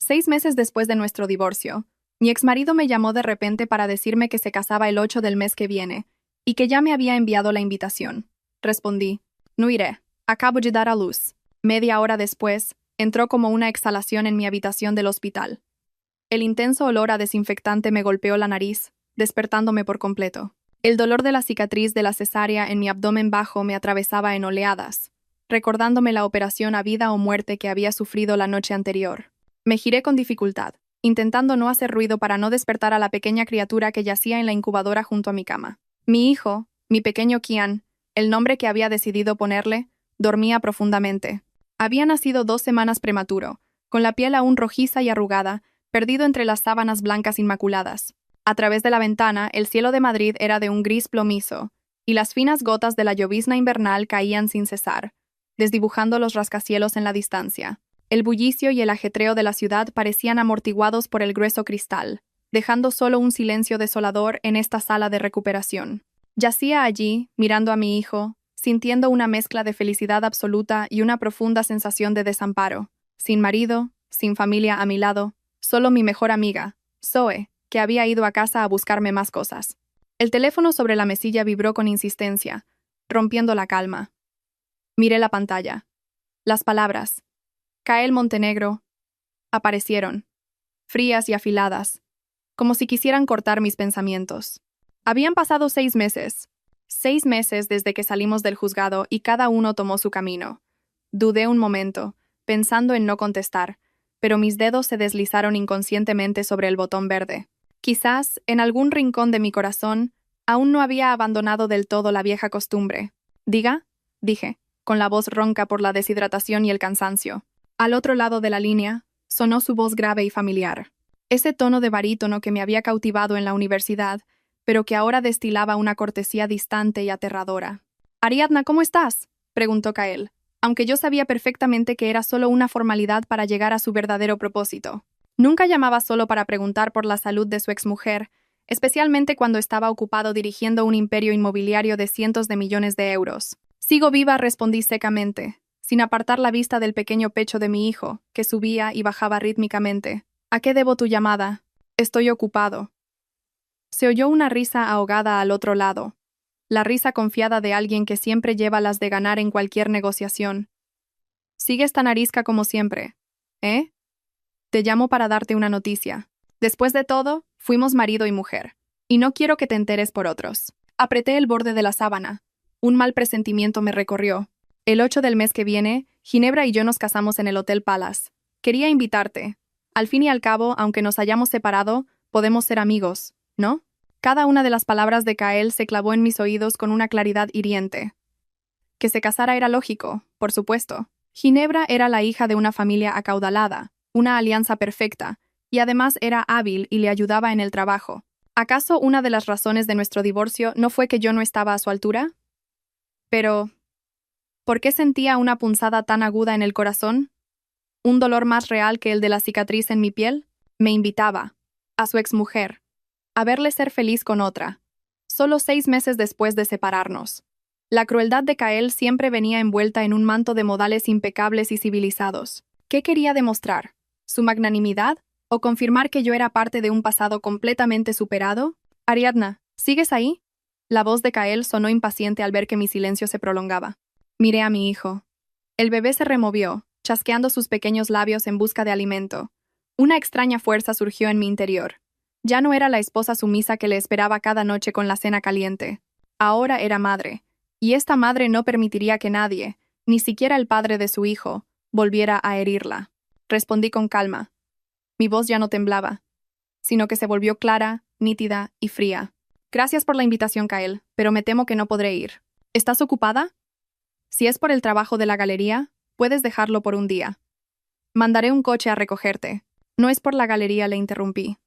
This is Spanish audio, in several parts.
6 meses después de nuestro divorcio, mi exmarido me llamó de repente para decirme que se casaba el 8 del mes que viene y que ya me había enviado la invitación. Respondí, no iré, acabo de dar a luz. Media hora después, entró como una exhalación en mi habitación del hospital. El intenso olor a desinfectante me golpeó la nariz, despertándome por completo. El dolor de la cicatriz de la cesárea en mi abdomen bajo me atravesaba en oleadas, recordándome la operación a vida o muerte que había sufrido la noche anterior. Me giré con dificultad, intentando no hacer ruido para no despertar a la pequeña criatura que yacía en la incubadora junto a mi cama. Mi hijo, mi pequeño Kian, el nombre que había decidido ponerle, dormía profundamente. Había nacido 2 semanas prematuro, con la piel aún rojiza y arrugada, perdido entre las sábanas blancas inmaculadas. A través de la ventana, el cielo de Madrid era de un gris plomizo, y las finas gotas de la llovizna invernal caían sin cesar, desdibujando los rascacielos en la distancia. El bullicio y el ajetreo de la ciudad parecían amortiguados por el grueso cristal, dejando solo un silencio desolador en esta sala de recuperación. Yacía allí, mirando a mi hijo, sintiendo una mezcla de felicidad absoluta y una profunda sensación de desamparo. Sin marido, sin familia a mi lado, solo mi mejor amiga, Zoe, que había ido a casa a buscarme más cosas. El teléfono sobre la mesilla vibró con insistencia, rompiendo la calma. Miré la pantalla. Las palabras Kael Montenegro aparecieron, frías y afiladas, como si quisieran cortar mis pensamientos. Habían pasado 6 meses. 6 meses desde que salimos del juzgado y cada uno tomó su camino. Dudé un momento, pensando en no contestar, pero mis dedos se deslizaron inconscientemente sobre el botón verde. Quizás, en algún rincón de mi corazón, aún no había abandonado del todo la vieja costumbre. «Diga», dije, con la voz ronca por la deshidratación y el cansancio. Al otro lado de la línea, sonó su voz grave y familiar. Ese tono de barítono que me había cautivado en la universidad, pero que ahora destilaba una cortesía distante y aterradora. «Ariadna, ¿cómo estás?», preguntó Kael, aunque yo sabía perfectamente que era solo una formalidad para llegar a su verdadero propósito. Nunca llamaba solo para preguntar por la salud de su exmujer, especialmente cuando estaba ocupado dirigiendo un imperio inmobiliario de cientos de millones de euros. «Sigo viva», respondí secamente, sin apartar la vista del pequeño pecho de mi hijo, que subía y bajaba rítmicamente. «¿A qué debo tu llamada?» «Estoy ocupado». Se oyó una risa ahogada al otro lado, la risa confiada de alguien que siempre lleva las de ganar en cualquier negociación. «Sigues tan arisca como siempre, ¿eh? Te llamo para darte una noticia. Después de todo, fuimos marido y mujer, y no quiero que te enteres por otros». Apreté el borde de la sábana. Un mal presentimiento me recorrió. El 8 del mes que viene, Ginebra y yo nos casamos en el Hotel Palace. Quería invitarte. Al fin y al cabo, aunque nos hayamos separado, podemos ser amigos, ¿no? Cada una de las palabras de Kael se clavó en mis oídos con una claridad hiriente. Que se casara era lógico, por supuesto. Ginebra era la hija de una familia acaudalada, una alianza perfecta, y además era hábil y le ayudaba en el trabajo. ¿Acaso una de las razones de nuestro divorcio no fue que yo no estaba a su altura? Pero, ¿por qué sentía una punzada tan aguda en el corazón? ¿Un dolor más real que el de la cicatriz en mi piel? Me invitaba, a su exmujer, a verle ser feliz con otra, solo 6 meses después de separarnos. La crueldad de Kael siempre venía envuelta en un manto de modales impecables y civilizados. ¿Qué quería demostrar? ¿Su magnanimidad? ¿O confirmar que yo era parte de un pasado completamente superado? «Ariadna, ¿sigues ahí?» La voz de Kael sonó impaciente al ver que mi silencio se prolongaba. Miré a mi hijo. El bebé se removió, chasqueando sus pequeños labios en busca de alimento. Una extraña fuerza surgió en mi interior. Ya no era la esposa sumisa que le esperaba cada noche con la cena caliente. Ahora era madre, y esta madre no permitiría que nadie, ni siquiera el padre de su hijo, volviera a herirla. Respondí con calma. Mi voz ya no temblaba, sino que se volvió clara, nítida y fría. «Gracias por la invitación, Kael, pero me temo que no podré ir. ¿Estás ocupada? Si es por el trabajo de la galería, puedes dejarlo por un día. Mandaré un coche a recogerte». «No es por la galería», le interrumpí.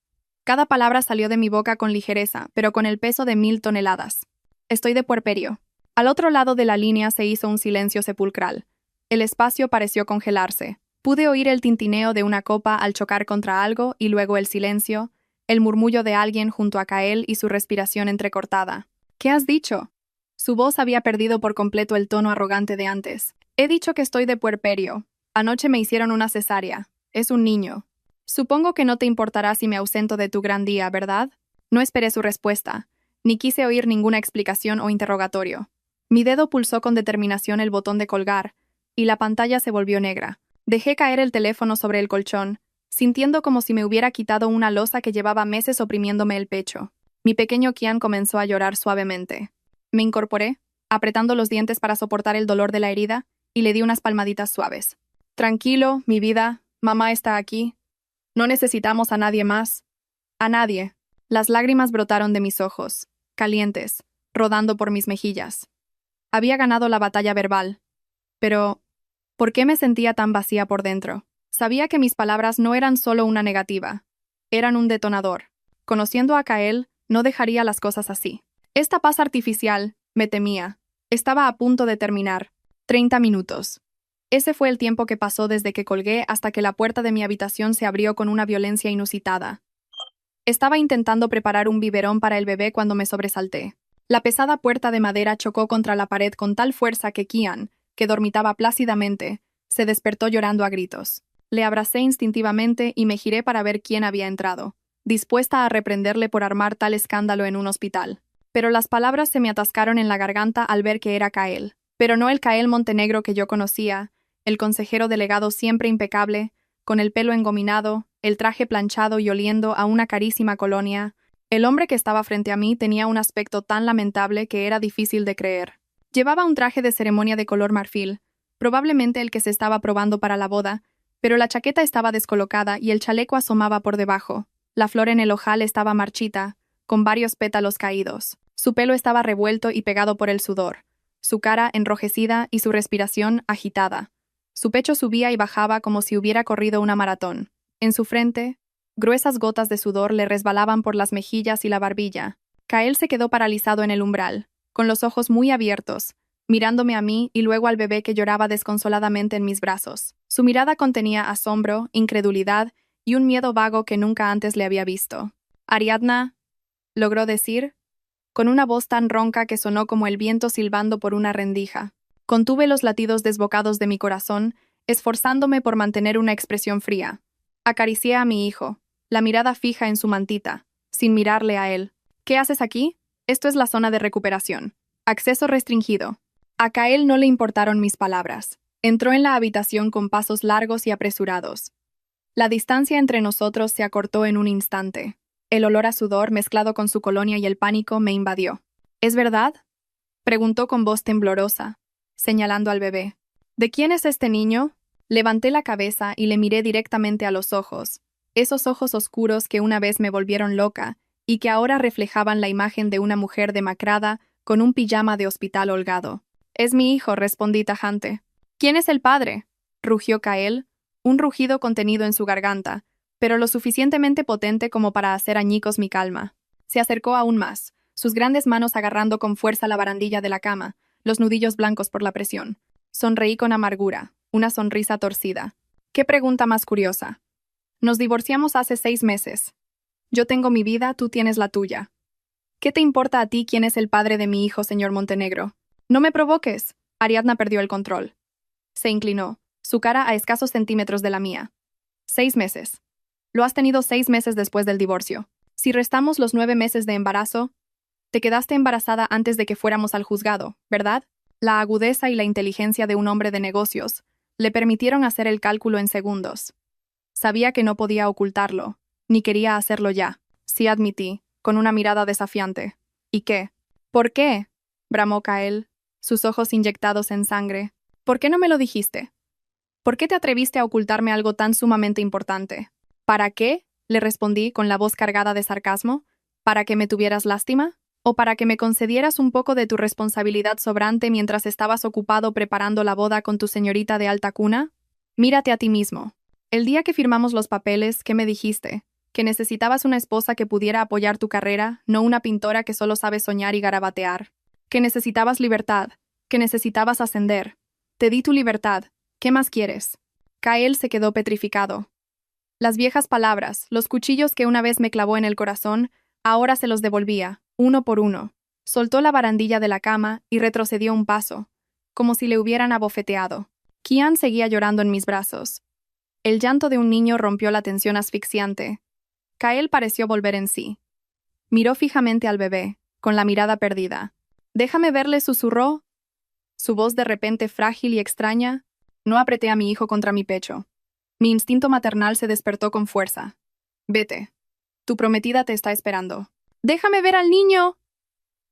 Cada palabra salió de mi boca con ligereza, pero con el peso de 1000 toneladas. «Estoy de puerperio». Al otro lado de la línea se hizo un silencio sepulcral. El espacio pareció congelarse. Pude oír el tintineo de una copa al chocar contra algo y luego el silencio, el murmullo de alguien junto a Kael y su respiración entrecortada. «¿Qué has dicho?» Su voz había perdido por completo el tono arrogante de antes. «He dicho que estoy de puerperio. Anoche me hicieron una cesárea. Es un niño». Supongo que no te importará si me ausento de tu gran día, ¿verdad? No esperé su respuesta, ni quise oír ninguna explicación o interrogatorio. Mi dedo pulsó con determinación el botón de colgar, y la pantalla se volvió negra. Dejé caer el teléfono sobre el colchón, sintiendo como si me hubiera quitado una losa que llevaba meses oprimiéndome el pecho. Mi pequeño Kian comenzó a llorar suavemente. Me incorporé, apretando los dientes para soportar el dolor de la herida, y le di unas palmaditas suaves. Tranquilo, mi vida, mamá está aquí. No necesitamos a nadie más. A nadie. Las lágrimas brotaron de mis ojos, calientes, rodando por mis mejillas. Había ganado la batalla verbal. Pero, ¿por qué me sentía tan vacía por dentro? Sabía que mis palabras no eran solo una negativa. Eran un detonador. Conociendo a Kael, no dejaría las cosas así. Esta paz artificial, me temía. Estaba a punto de terminar. 30 minutos. Ese fue el tiempo que pasó desde que colgué hasta que la puerta de mi habitación se abrió con una violencia inusitada. Estaba intentando preparar un biberón para el bebé cuando me sobresalté. La pesada puerta de madera chocó contra la pared con tal fuerza que Kian, que dormitaba plácidamente, se despertó llorando a gritos. Le abracé instintivamente y me giré para ver quién había entrado, dispuesta a reprenderle por armar tal escándalo en un hospital. Pero las palabras se me atascaron en la garganta al ver que era Kael. Pero no el Kael Montenegro que yo conocía, el consejero delegado siempre impecable, con el pelo engominado, el traje planchado y oliendo a una carísima colonia. El hombre que estaba frente a mí tenía un aspecto tan lamentable que era difícil de creer. Llevaba un traje de ceremonia de color marfil, probablemente el que se estaba probando para la boda, pero la chaqueta estaba descolocada y el chaleco asomaba por debajo. La flor en el ojal estaba marchita, con varios pétalos caídos. Su pelo estaba revuelto y pegado por el sudor, su cara enrojecida y su respiración agitada. Su pecho subía y bajaba como si hubiera corrido una maratón. En su frente, gruesas gotas de sudor le resbalaban por las mejillas y la barbilla. Kael se quedó paralizado en el umbral, con los ojos muy abiertos, mirándome a mí y luego al bebé que lloraba desconsoladamente en mis brazos. Su mirada contenía asombro, incredulidad y un miedo vago que nunca antes le había visto. «Ariadna», logró decir, con una voz tan ronca que sonó como el viento silbando por una rendija. Contuve los latidos desbocados de mi corazón, esforzándome por mantener una expresión fría. Acaricié a mi hijo, la mirada fija en su mantita, sin mirarle a él. «¿Qué haces aquí? Esto es la zona de recuperación. Acceso restringido». A Kael no le importaron mis palabras. Entró en la habitación con pasos largos y apresurados. La distancia entre nosotros se acortó en un instante. El olor a sudor mezclado con su colonia y el pánico me invadió. «¿Es verdad?», preguntó con voz temblorosa, señalando al bebé. «¿De quién es este niño?». Levanté la cabeza y le miré directamente a los ojos, esos ojos oscuros que una vez me volvieron loca y que ahora reflejaban la imagen de una mujer demacrada con un pijama de hospital holgado. «Es mi hijo», respondí tajante. «¿Quién es el padre?», rugió Kael, un rugido contenido en su garganta, pero lo suficientemente potente como para hacer añicos mi calma. Se acercó aún más, sus grandes manos agarrando con fuerza la barandilla de la cama, los nudillos blancos por la presión. Sonreí con amargura, una sonrisa torcida. «¿Qué pregunta más curiosa? Nos divorciamos hace 6 meses. Yo tengo mi vida, tú tienes la tuya. ¿Qué te importa a ti quién es el padre de mi hijo, señor Montenegro? No me provoques». Ariadna perdió el control. Se inclinó, su cara a escasos centímetros de la mía. 6 meses. Lo has tenido 6 meses después del divorcio. Si restamos los 9 meses de embarazo, te quedaste embarazada antes de que fuéramos al juzgado, ¿verdad? La agudeza y la inteligencia de un hombre de negocios le permitieron hacer el cálculo en segundos. Sabía que no podía ocultarlo, ni quería hacerlo ya. Sí, admití, con una mirada desafiante. «¿Y qué? ¿Por qué?», bramó Kael, sus ojos inyectados en sangre. «¿Por qué no me lo dijiste? ¿Por qué te atreviste a ocultarme algo tan sumamente importante?» «¿Para qué?», le respondí con la voz cargada de sarcasmo. «¿Para que me tuvieras lástima? ¿O para que me concedieras un poco de tu responsabilidad sobrante mientras estabas ocupado preparando la boda con tu señorita de alta cuna? Mírate a ti mismo. El día que firmamos los papeles, ¿qué me dijiste? Que necesitabas una esposa que pudiera apoyar tu carrera, no una pintora que solo sabe soñar y garabatear. Que necesitabas libertad, que necesitabas ascender. Te di tu libertad. ¿Qué más quieres?». Kael se quedó petrificado. Las viejas palabras, los cuchillos que una vez me clavó en el corazón, ahora se los devolvía, uno por uno. Soltó la barandilla de la cama y retrocedió un paso, como si le hubieran abofeteado. Kian seguía llorando en mis brazos. El llanto de un niño rompió la tensión asfixiante. Kael pareció volver en sí. Miró fijamente al bebé, con la mirada perdida. «Déjame verle», susurró. Su voz de repente frágil y extraña. No apreté a mi hijo contra mi pecho. Mi instinto maternal se despertó con fuerza. «Vete. Tu prometida te está esperando». «¡Déjame ver al niño!»,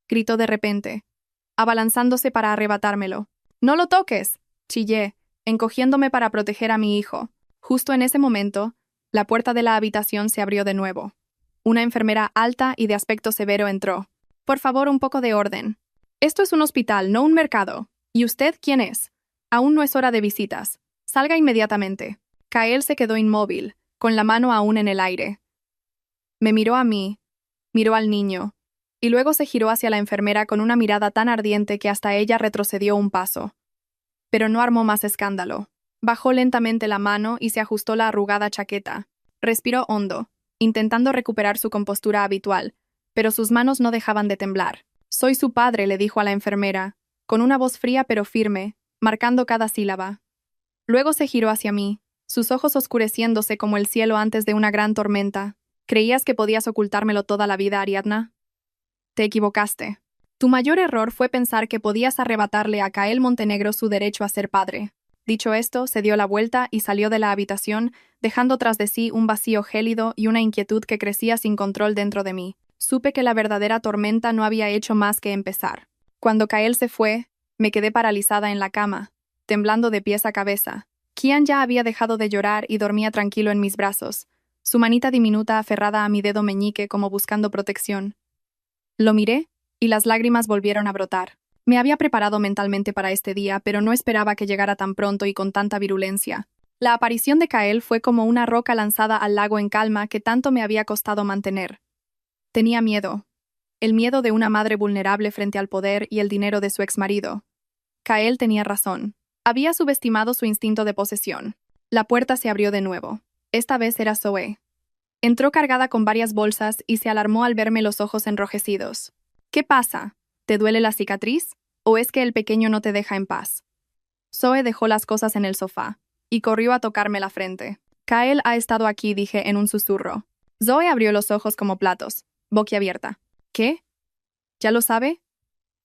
gritó de repente, abalanzándose para arrebatármelo. «¡No lo toques!», chillé, encogiéndome para proteger a mi hijo. Justo en ese momento, la puerta de la habitación se abrió de nuevo. Una enfermera alta y de aspecto severo entró. «Por favor, un poco de orden. Esto es un hospital, no un mercado. ¿Y usted quién es? Aún no es hora de visitas. Salga inmediatamente». Kael se quedó inmóvil, con la mano aún en el aire. Me miró a mí, miró al niño, y luego se giró hacia la enfermera con una mirada tan ardiente que hasta ella retrocedió un paso. Pero no armó más escándalo. Bajó lentamente la mano y se ajustó la arrugada chaqueta. Respiró hondo, intentando recuperar su compostura habitual, pero sus manos no dejaban de temblar. «Soy su padre», le dijo a la enfermera, con una voz fría pero firme, marcando cada sílaba. Luego se giró hacia mí, sus ojos oscureciéndose como el cielo antes de una gran tormenta. «¿Creías que podías ocultármelo toda la vida, Ariadna? Te equivocaste. Tu mayor error fue pensar que podías arrebatarle a Kael Montenegro su derecho a ser padre». Dicho esto, se dio la vuelta y salió de la habitación, dejando tras de sí un vacío gélido y una inquietud que crecía sin control dentro de mí. Supe que la verdadera tormenta no había hecho más que empezar. Cuando Kael se fue, me quedé paralizada en la cama, temblando de pies a cabeza. Kian ya había dejado de llorar y dormía tranquilo en mis brazos, su manita diminuta aferrada a mi dedo meñique como buscando protección. Lo miré, y las lágrimas volvieron a brotar. Me había preparado mentalmente para este día, pero no esperaba que llegara tan pronto y con tanta virulencia. La aparición de Kael fue como una roca lanzada al lago en calma que tanto me había costado mantener. Tenía miedo. El miedo de una madre vulnerable frente al poder y el dinero de su exmarido. Kael tenía razón. Había subestimado su instinto de posesión. La puerta se abrió de nuevo. Esta vez era Zoe. Entró cargada con varias bolsas y se alarmó al verme los ojos enrojecidos. «¿Qué pasa? ¿Te duele la cicatriz? ¿O es que el pequeño no te deja en paz?». Zoe dejó las cosas en el sofá y corrió a tocarme la frente. «Kael ha estado aquí», dije en un susurro. Zoe abrió los ojos como platos, boquiabierta. «¿Qué? ¿Ya lo sabe?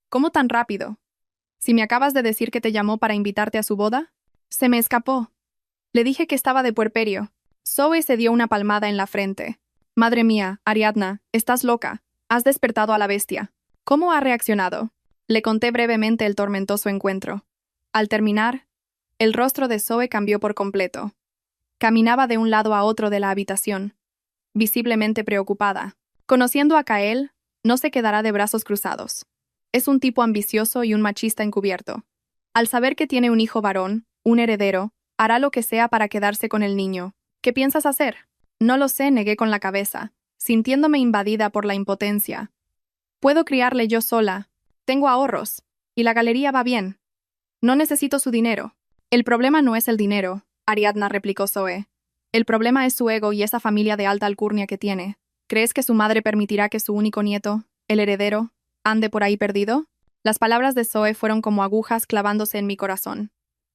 ¿Cómo tan rápido? Si me acabas de decir que te llamó para invitarte a su boda». «Se me escapó. Le dije que estaba de puerperio». Zoe se dio una palmada en la frente. «Madre mía, Ariadna, estás loca. Has despertado a la bestia». «¿Cómo ha reaccionado?». Le conté brevemente el tormentoso encuentro. Al terminar, el rostro de Zoe cambió por completo. Caminaba de un lado a otro de la habitación, visiblemente preocupada. Conociendo a Kael, no se quedará de brazos cruzados. Es un tipo ambicioso y un machista encubierto. Al saber que tiene un hijo varón, un heredero, hará lo que sea para quedarse con el niño. «¿Qué piensas hacer?». «No lo sé», negué con la cabeza, sintiéndome invadida por la impotencia. «Puedo criarle yo sola. Tengo ahorros. Y la galería va bien. No necesito su dinero». «El problema no es el dinero», Ariadna replicó Zoe. «El problema es su ego y esa familia de alta alcurnia que tiene. ¿Crees que su madre permitirá que su único nieto, el heredero, ande por ahí perdido?». Las palabras de Zoe fueron como agujas clavándose en mi corazón.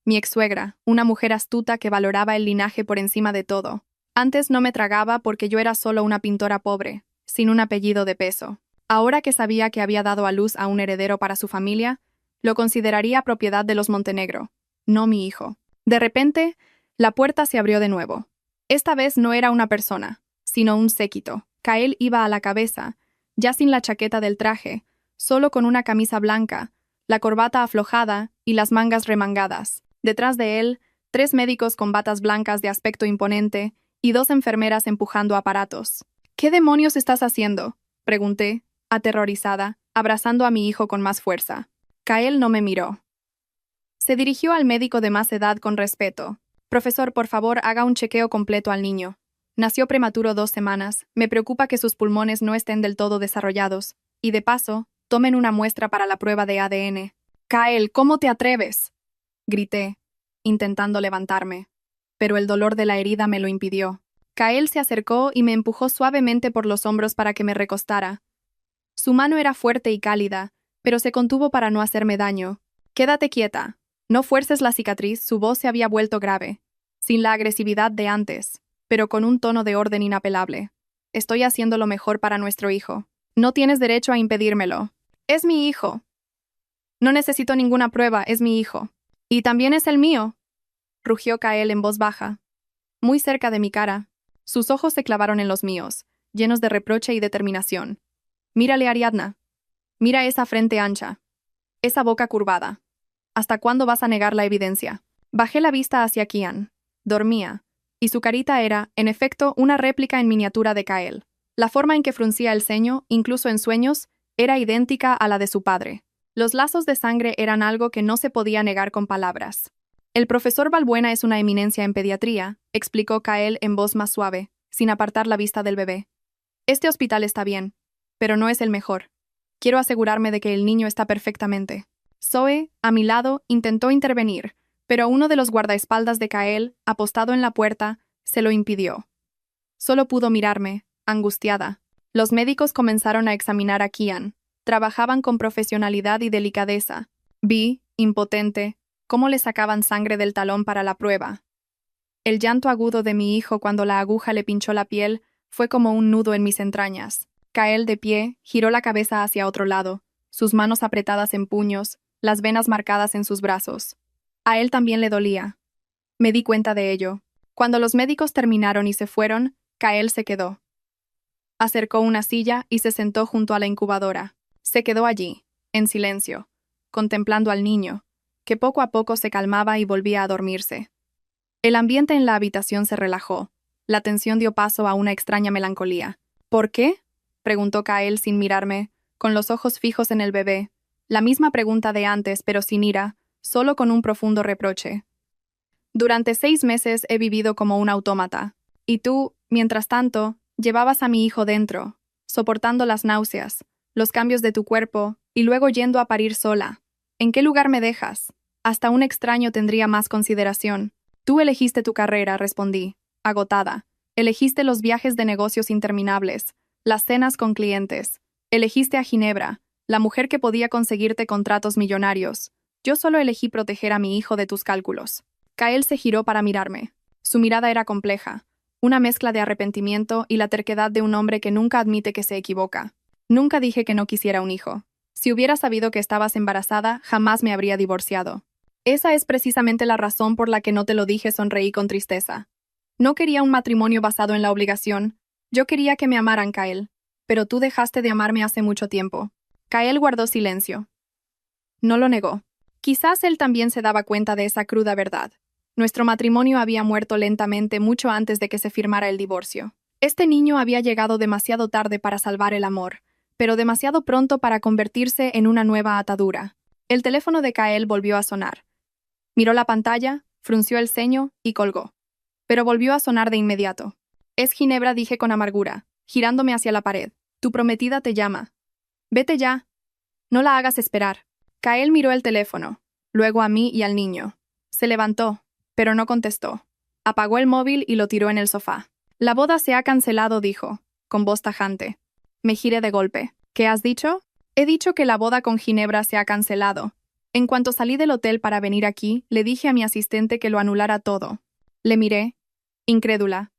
Mi ex-suegra, una mujer astuta que valoraba el linaje por encima de todo. Antes no me tragaba porque yo era solo una pintora pobre, sin un apellido de peso. Ahora que sabía que había dado a luz a un heredero para su familia, lo consideraría propiedad de los Montenegro, no mi hijo. De repente, la puerta se abrió de nuevo. Esta vez no era una persona, sino un séquito. Kael iba a la cabeza, ya sin la chaqueta del traje, solo con una camisa blanca, la corbata aflojada y las mangas remangadas. Detrás de él, 3 médicos con batas blancas de aspecto imponente y 2 enfermeras empujando aparatos. «¿Qué demonios estás haciendo?», pregunté, aterrorizada, abrazando a mi hijo con más fuerza. Kael no me miró. Se dirigió al médico de más edad con respeto. «Profesor, por favor, haga un chequeo completo al niño. Nació prematuro 2 semanas. Me preocupa que sus pulmones no estén del todo desarrollados. Y de paso, tomen una muestra para la prueba de ADN». «Kael, ¿cómo te atreves?», grité, intentando levantarme. Pero el dolor de la herida me lo impidió. Kael se acercó y me empujó suavemente por los hombros para que me recostara. Su mano era fuerte y cálida, pero se contuvo para no hacerme daño. «Quédate quieta. No fuerces la cicatriz», su voz se había vuelto grave. sin la agresividad de antes, pero con un tono de orden inapelable. Estoy haciendo lo mejor para nuestro hijo. No tienes derecho a impedírmelo. Es mi hijo. No necesito ninguna prueba, es mi hijo. Y también es el mío, rugió Kael en voz baja, muy cerca de mi cara. Sus ojos se clavaron en los míos, llenos de reproche y determinación. Mírale, Ariadna. Mira esa frente ancha. Esa boca curvada. ¿Hasta cuándo vas a negar la evidencia? Bajé la vista hacia Kian. Dormía, y su carita era, en efecto, una réplica en miniatura de Kael. La forma en que fruncía el ceño, incluso en sueños, era idéntica a la de su padre. Los lazos de sangre eran algo que no se podía negar con palabras. El profesor Balbuena es una eminencia en pediatría, explicó Kael en voz más suave, sin apartar la vista del bebé. Este hospital está bien, pero no es el mejor. Quiero asegurarme de que el niño está perfectamente. Zoe, a mi lado, intentó intervenir, pero uno de los guardaespaldas de Kael, apostado en la puerta, se lo impidió. Solo pudo mirarme, angustiada. Los médicos comenzaron a examinar a Kian. Trabajaban con profesionalidad y delicadeza. Vi, impotente, cómo le sacaban sangre del talón para la prueba. El llanto agudo de mi hijo cuando la aguja le pinchó la piel fue como un nudo en mis entrañas. Kael, de pie, giró la cabeza hacia otro lado, sus manos apretadas en puños, las venas marcadas en sus brazos. A él también le dolía. Me di cuenta de ello. Cuando los médicos terminaron y se fueron, Kael se quedó. Acercó una silla y se sentó junto a la incubadora. Se quedó allí, en silencio, contemplando al niño, que poco a poco se calmaba y volvía a dormirse. El ambiente en la habitación se relajó. La tensión dio paso a una extraña melancolía. ¿Por qué?, preguntó Kael sin mirarme, con los ojos fijos en el bebé. La misma pregunta de antes, pero sin ira, solo con un profundo reproche. Durante 6 meses he vivido como un autómata. Y tú, mientras tanto, llevabas a mi hijo dentro, soportando las náuseas, los cambios de tu cuerpo, y luego yendo a parir sola. ¿En qué lugar me dejas? Hasta un extraño tendría más consideración. Tú elegiste tu carrera, respondí, agotada. Elegiste los viajes de negocios interminables, las cenas con clientes. Elegiste a Ginebra, la mujer que podía conseguirte contratos millonarios. Yo solo elegí proteger a mi hijo de tus cálculos. Kael se giró para mirarme. Su mirada era compleja, una mezcla de arrepentimiento y la terquedad de un hombre que nunca admite que se equivoca. Nunca dije que no quisiera un hijo. Si hubiera sabido que estabas embarazada, jamás me habría divorciado. Esa es precisamente la razón por la que no te lo dije, sonreí con tristeza. No quería un matrimonio basado en la obligación. Yo quería que me amaran, Kael. Pero tú dejaste de amarme hace mucho tiempo. Kael guardó silencio. No lo negó. Quizás él también se daba cuenta de esa cruda verdad. Nuestro matrimonio había muerto lentamente mucho antes de que se firmara el divorcio. Este niño había llegado demasiado tarde para salvar el amor, pero demasiado pronto para convertirse en una nueva atadura. El teléfono de Kael volvió a sonar. Miró la pantalla, frunció el ceño y colgó. Pero volvió a sonar de inmediato. Es Ginebra, dije con amargura, girándome hacia la pared. Tu prometida te llama. Vete ya. No la hagas esperar. Kael miró el teléfono, luego a mí y al niño. Se levantó, pero no contestó. Apagó el móvil y lo tiró en el sofá. La boda se ha cancelado, dijo, con voz tajante. Me giré de golpe. ¿Qué has dicho? He dicho que la boda con Ginebra se ha cancelado. En cuanto salí del hotel para venir aquí, le dije a mi asistente que lo anulara todo. Le miré, incrédula.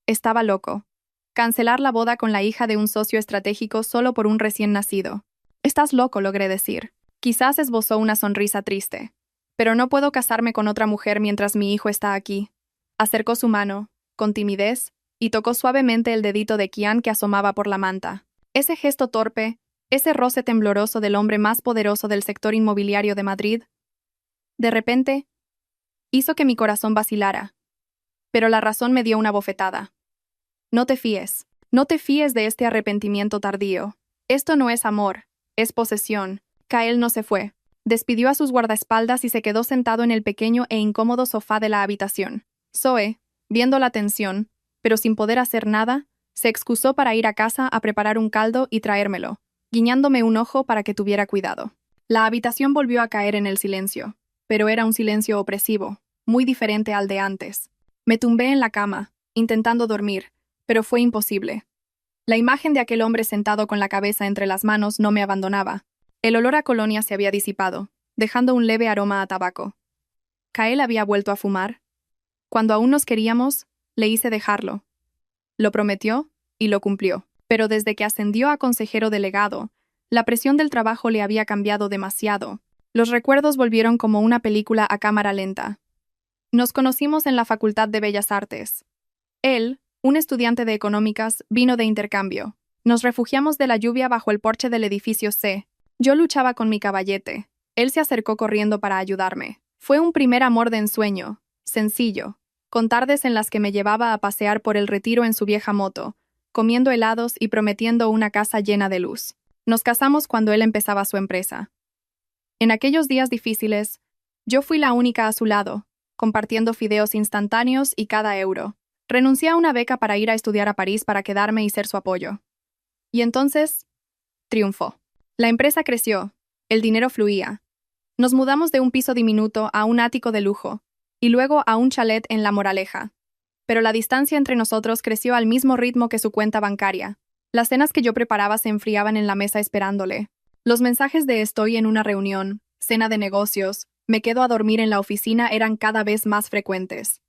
Estaba loco. Cancelar la boda con la hija de un socio estratégico solo por un recién nacido. Estás loco, logré decir. Quizás esbozó una sonrisa triste. Pero no puedo casarme con otra mujer mientras mi hijo está aquí. Acercó su mano, con timidez, y tocó suavemente el dedito de Kian que asomaba por la manta. Ese gesto torpe, ese roce tembloroso del hombre más poderoso del sector inmobiliario de Madrid, de repente, hizo que mi corazón vacilara. Pero la razón me dio una bofetada. No te fíes. No te fíes de este arrepentimiento tardío. Esto no es amor, es posesión. Kael no se fue. Despidió a sus guardaespaldas y se quedó sentado en el pequeño e incómodo sofá de la habitación. Zoe, viendo la tensión, pero sin poder hacer nada, se excusó para ir a casa a preparar un caldo y traérmelo, guiñándome un ojo para que tuviera cuidado. La habitación volvió a caer en el silencio, pero era un silencio opresivo, muy diferente al de antes. Me tumbé en la cama, intentando dormir, pero fue imposible. La imagen de aquel hombre sentado con la cabeza entre las manos no me abandonaba. El olor a colonia se había disipado, dejando un leve aroma a tabaco. ¿Kael había vuelto a fumar? Cuando aún nos queríamos, le hice dejarlo. Lo prometió y lo cumplió. Pero desde que ascendió a consejero delegado, la presión del trabajo le había cambiado demasiado. Los recuerdos volvieron como una película a cámara lenta. Nos conocimos en la Facultad de Bellas Artes. Él, un estudiante de económicas, vino de intercambio. Nos refugiamos de la lluvia bajo el porche del edificio C. Yo luchaba con mi caballete. Él se acercó corriendo para ayudarme. Fue un primer amor de ensueño, sencillo, con tardes en las que me llevaba a pasear por el Retiro en su vieja moto, comiendo helados y prometiendo una casa llena de luz. Nos casamos cuando él empezaba su empresa. En aquellos días difíciles, yo fui la única a su lado, compartiendo fideos instantáneos y cada euro. Renuncié a una beca para ir a estudiar a París para quedarme y ser su apoyo. Y entonces, triunfó. La empresa creció, el dinero fluía. Nos mudamos de un piso diminuto a un ático de lujo, y luego a un chalet en La Moraleja. Pero la distancia entre nosotros creció al mismo ritmo que su cuenta bancaria. Las cenas que yo preparaba se enfriaban en la mesa esperándole. Los mensajes de estoy en una reunión, cena de negocios, me quedo a dormir en la oficina eran cada vez más frecuentes.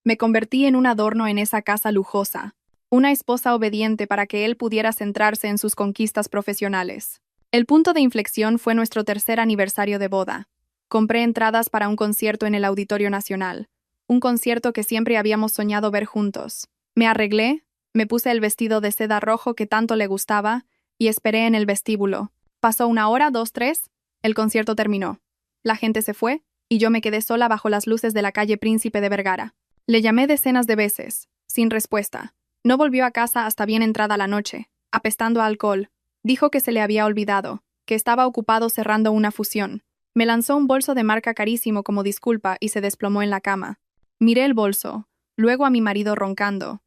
Me convertí en un adorno en esa casa lujosa, una esposa obediente para que él pudiera centrarse en sus conquistas profesionales. El punto de inflexión fue nuestro tercer aniversario de boda. Compré entradas para un concierto en el Auditorio Nacional, un concierto que siempre habíamos soñado ver juntos. Me arreglé, me puse el vestido de seda rojo que tanto le gustaba y esperé en el vestíbulo. Pasó 1 hora, 2, 3, el concierto terminó. La gente se fue y yo me quedé sola bajo las luces de la calle Príncipe de Vergara. Le llamé decenas de veces, sin respuesta. No volvió a casa hasta bien entrada la noche, apestando a alcohol. Dijo que se le había olvidado, que estaba ocupado cerrando una fusión. Me lanzó un bolso de marca carísimo como disculpa y se desplomó en la cama. Miré el bolso, luego a mi marido roncando.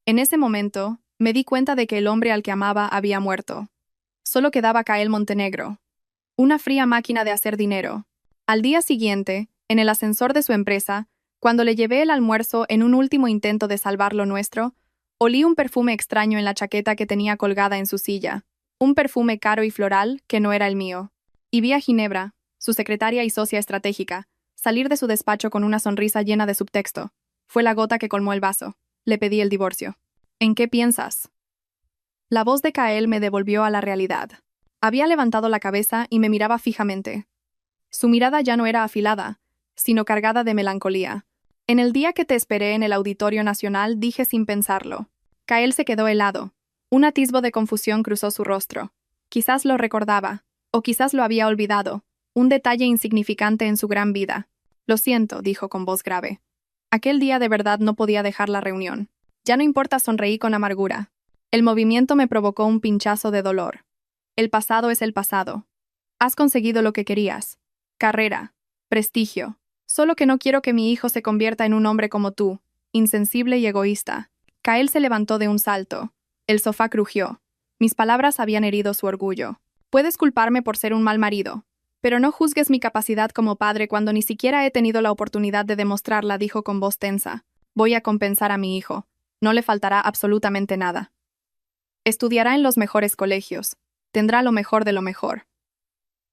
En ese momento, me di cuenta de que el hombre al que amaba había muerto. Solo quedaba Kael Montenegro. Una fría máquina de hacer dinero. Al día siguiente, en el ascensor de su empresa, cuando le llevé el almuerzo en un último intento de salvar lo nuestro, olí un perfume extraño en la chaqueta que tenía colgada en su silla. Un perfume caro y floral que no era el mío. Y vi a Ginebra, su secretaria y socia estratégica, salir de su despacho con una sonrisa llena de subtexto. Fue la gota que colmó el vaso. Le pedí el divorcio. ¿En qué piensas? La voz de Kael me devolvió a la realidad. Había levantado la cabeza y me miraba fijamente. Su mirada ya no era afilada, sino cargada de melancolía. En el día que te esperé en el Auditorio Nacional dije sin pensarlo. Kael se quedó helado. Un atisbo de confusión cruzó su rostro. Quizás lo recordaba, o quizás lo había olvidado. Un detalle insignificante en su gran vida. Lo siento, dijo con voz grave. Aquel día de verdad no podía dejar la reunión. Ya no importa, sonreí con amargura. El movimiento me provocó un pinchazo de dolor. El pasado es el pasado. Has conseguido lo que querías. Carrera, prestigio. Solo que no quiero que mi hijo se convierta en un hombre como tú, insensible y egoísta. Kael se levantó de un salto. El sofá crujió. Mis palabras habían herido su orgullo. Puedes culparme por ser un mal marido, pero no juzgues mi capacidad como padre cuando ni siquiera he tenido la oportunidad de demostrarla, dijo con voz tensa. Voy a compensar a mi hijo. No le faltará absolutamente nada. Estudiará en los mejores colegios. Tendrá lo mejor de lo mejor.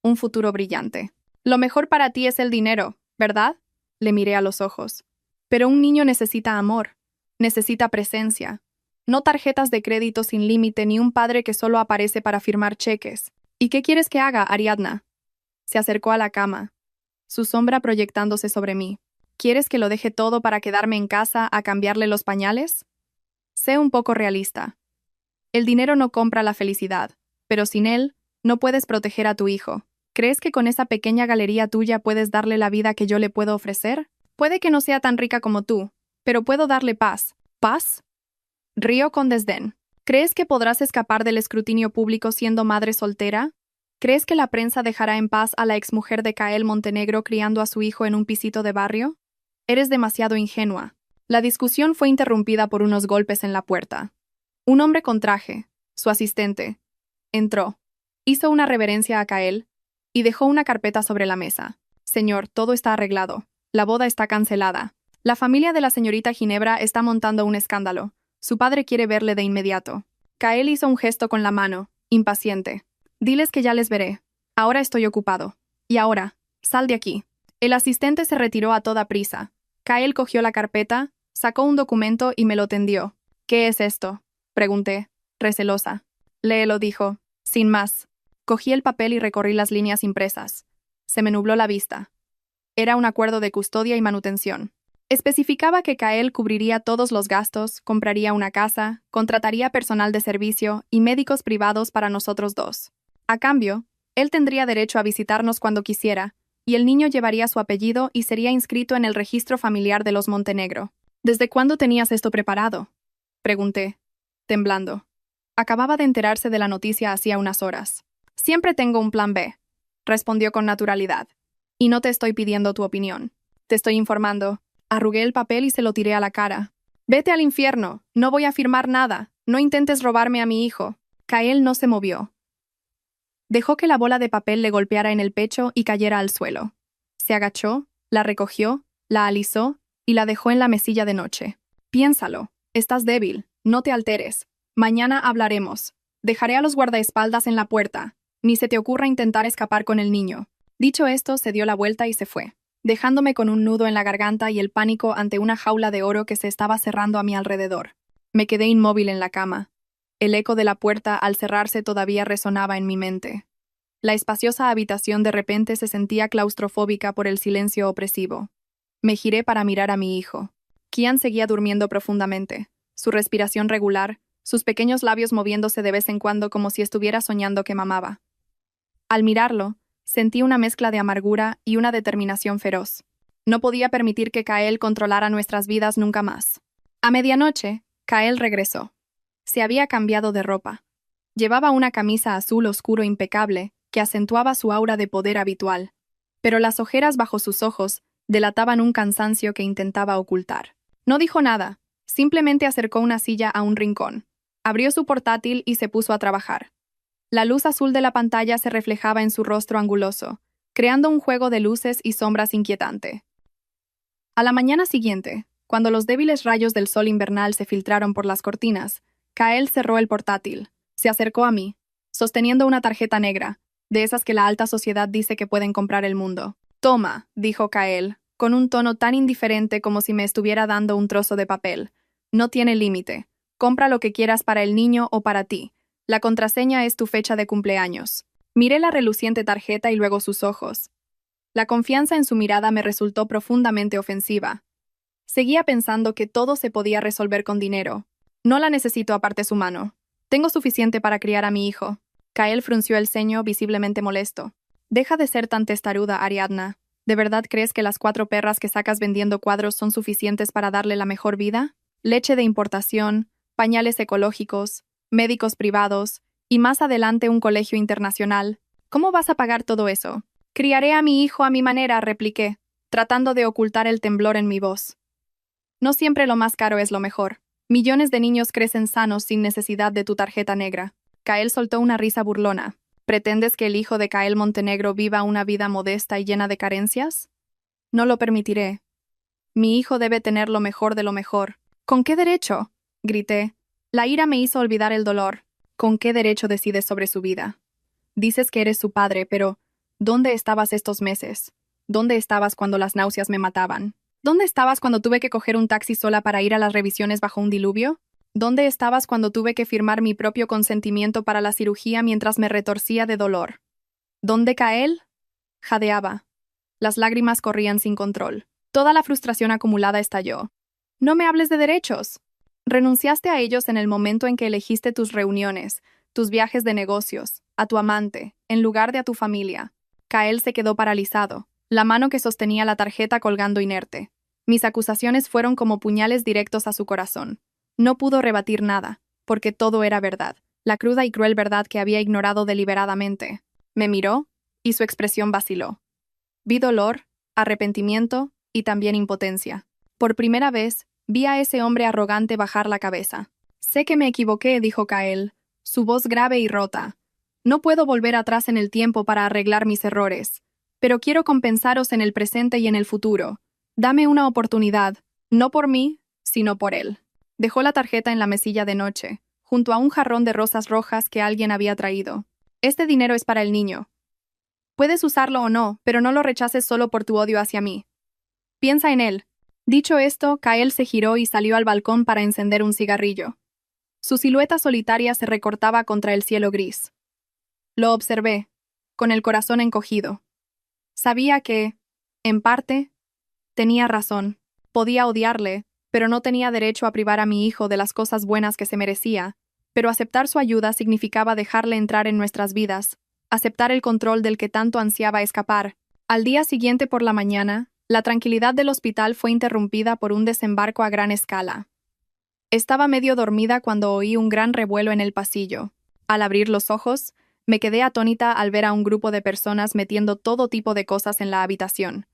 Un futuro brillante. Lo mejor para ti es el dinero, ¿verdad? Le miré a los ojos. Pero un niño necesita amor. Necesita presencia. No tarjetas de crédito sin límite ni un padre que solo aparece para firmar cheques. ¿Y qué quieres que haga, Ariadna? Se acercó a la cama, su sombra proyectándose sobre mí. ¿Quieres que lo deje todo para quedarme en casa a cambiarle los pañales? Sé un poco realista. El dinero no compra la felicidad, pero sin él, no puedes proteger a tu hijo. ¿Crees que con esa pequeña galería tuya puedes darle la vida que yo le puedo ofrecer? Puede que no sea tan rica como tú, pero puedo darle paz. ¿Paz? Río con desdén. ¿Crees que podrás escapar del escrutinio público siendo madre soltera? ¿Crees que la prensa dejará en paz a la exmujer de Kael Montenegro criando a su hijo en un pisito de barrio? Eres demasiado ingenua. La discusión fue interrumpida por unos golpes en la puerta. Un hombre con traje, su asistente, entró, hizo una reverencia a Kael y dejó una carpeta sobre la mesa. Señor, todo está arreglado. La boda está cancelada. La familia de la señorita Ginebra está montando un escándalo. Su padre quiere verle de inmediato. Kael hizo un gesto con la mano, impaciente. Diles que ya les veré. Ahora estoy ocupado. Y ahora, sal de aquí. El asistente se retiró a toda prisa. Kael cogió la carpeta, sacó un documento y me lo tendió. ¿Qué es esto?, pregunté, recelosa. Léelo, dijo. Sin más. Cogí el papel y recorrí las líneas impresas. Se me nubló la vista. Era un acuerdo de custodia y manutención. Especificaba que Kael cubriría todos los gastos, compraría una casa, contrataría personal de servicio y médicos privados para nosotros dos. A cambio, él tendría derecho a visitarnos cuando quisiera, y el niño llevaría su apellido y sería inscrito en el registro familiar de los Montenegro. ¿Desde cuándo tenías esto preparado?, pregunté, temblando. Acababa de enterarse de la noticia hacía unas horas. Siempre tengo un plan B, respondió con naturalidad. Y no te estoy pidiendo tu opinión. Te estoy informando. Arrugué el papel y se lo tiré a la cara. Vete al infierno, no voy a firmar nada, no intentes robarme a mi hijo. Kael no se movió. Dejó que la bola de papel le golpeara en el pecho y cayera al suelo. Se agachó, la recogió, la alisó y la dejó en la mesilla de noche. Piénsalo, estás débil, no te alteres. Mañana hablaremos. Dejaré a los guardaespaldas en la puerta. Ni se te ocurra intentar escapar con el niño. Dicho esto, se dio la vuelta y se fue, dejándome con un nudo en la garganta y el pánico ante una jaula de oro que se estaba cerrando a mi alrededor. Me quedé inmóvil en la cama. El eco de la puerta al cerrarse todavía resonaba en mi mente. La espaciosa habitación de repente se sentía claustrofóbica por el silencio opresivo. Me giré para mirar a mi hijo. Kian seguía durmiendo profundamente, su respiración regular, sus pequeños labios moviéndose de vez en cuando como si estuviera soñando que mamaba. Al mirarlo, sentí una mezcla de amargura y una determinación feroz. No podía permitir que Kael controlara nuestras vidas nunca más. A medianoche, Kael regresó. Se había cambiado de ropa. Llevaba una camisa azul oscuro impecable que acentuaba su aura de poder habitual, pero las ojeras bajo sus ojos delataban un cansancio que intentaba ocultar. No dijo nada, simplemente acercó una silla a un rincón, abrió su portátil y se puso a trabajar. La luz azul de la pantalla se reflejaba en su rostro anguloso, creando un juego de luces y sombras inquietante. A la mañana siguiente, cuando los débiles rayos del sol invernal se filtraron por las cortinas, Kael cerró el portátil, se acercó a mí, sosteniendo una tarjeta negra, de esas que la alta sociedad dice que pueden comprar el mundo. «Toma», dijo Kael, con un tono tan indiferente como si me estuviera dando un trozo de papel. «No tiene límite. Compra lo que quieras para el niño o para ti. La contraseña es tu fecha de cumpleaños». Miré la reluciente tarjeta y luego sus ojos. La confianza en su mirada me resultó profundamente ofensiva. Seguía pensando que todo se podía resolver con dinero. No la necesito aparte su mano. Tengo suficiente para criar a mi hijo. Kael frunció el ceño, visiblemente molesto. Deja de ser tan testaruda, Ariadna. ¿De verdad crees que las 4 perras que sacas vendiendo cuadros son suficientes para darle la mejor vida? Leche de importación, pañales ecológicos, médicos privados, y más adelante un colegio internacional. ¿Cómo vas a pagar todo eso? Criaré a mi hijo a mi manera, repliqué, tratando de ocultar el temblor en mi voz. No siempre lo más caro es lo mejor. Millones de niños crecen sanos sin necesidad de tu tarjeta negra. Kael soltó una risa burlona. ¿Pretendes que el hijo de Kael Montenegro viva una vida modesta y llena de carencias? No lo permitiré. Mi hijo debe tener lo mejor de lo mejor. ¿Con qué derecho?, grité. La ira me hizo olvidar el dolor. ¿Con qué derecho decides sobre su vida? Dices que eres su padre, pero ¿dónde estabas estos meses? ¿Dónde estabas cuando las náuseas me mataban? ¿Dónde estabas cuando tuve que coger un taxi sola para ir a las revisiones bajo un diluvio? ¿Dónde estabas cuando tuve que firmar mi propio consentimiento para la cirugía mientras me retorcía de dolor? ¿Dónde Kael? Jadeaba. Las lágrimas corrían sin control. Toda la frustración acumulada estalló. No me hables de derechos. Renunciaste a ellos en el momento en que elegiste tus reuniones, tus viajes de negocios, a tu amante, en lugar de a tu familia. Kael se quedó paralizado, la mano que sostenía la tarjeta colgando inerte. Mis acusaciones fueron como puñales directos a su corazón. No pudo rebatir nada, porque todo era verdad, la cruda y cruel verdad que había ignorado deliberadamente. Me miró, y su expresión vaciló. Vi dolor, arrepentimiento y también impotencia. Por primera vez, vi a ese hombre arrogante bajar la cabeza. Sé que me equivoqué, dijo Kael, su voz grave y rota. No puedo volver atrás en el tiempo para arreglar mis errores, pero quiero compensaros en el presente y en el futuro. Dame una oportunidad, no por mí, sino por él. Dejó la tarjeta en la mesilla de noche, junto a un jarrón de rosas rojas que alguien había traído. Este dinero es para el niño. Puedes usarlo o no, pero no lo rechaces solo por tu odio hacia mí. Piensa en él. Dicho esto, Kael se giró y salió al balcón para encender un cigarrillo. Su silueta solitaria se recortaba contra el cielo gris. Lo observé, con el corazón encogido. Sabía que, en parte, tenía razón. Podía odiarle, pero no tenía derecho a privar a mi hijo de las cosas buenas que se merecía, pero aceptar su ayuda significaba dejarle entrar en nuestras vidas, aceptar el control del que tanto ansiaba escapar. Al día siguiente por la mañana, la tranquilidad del hospital fue interrumpida por un desembarco a gran escala. Estaba medio dormida cuando oí un gran revuelo en el pasillo. Al abrir los ojos, me quedé atónita al ver a un grupo de personas metiendo todo tipo de cosas en la habitación.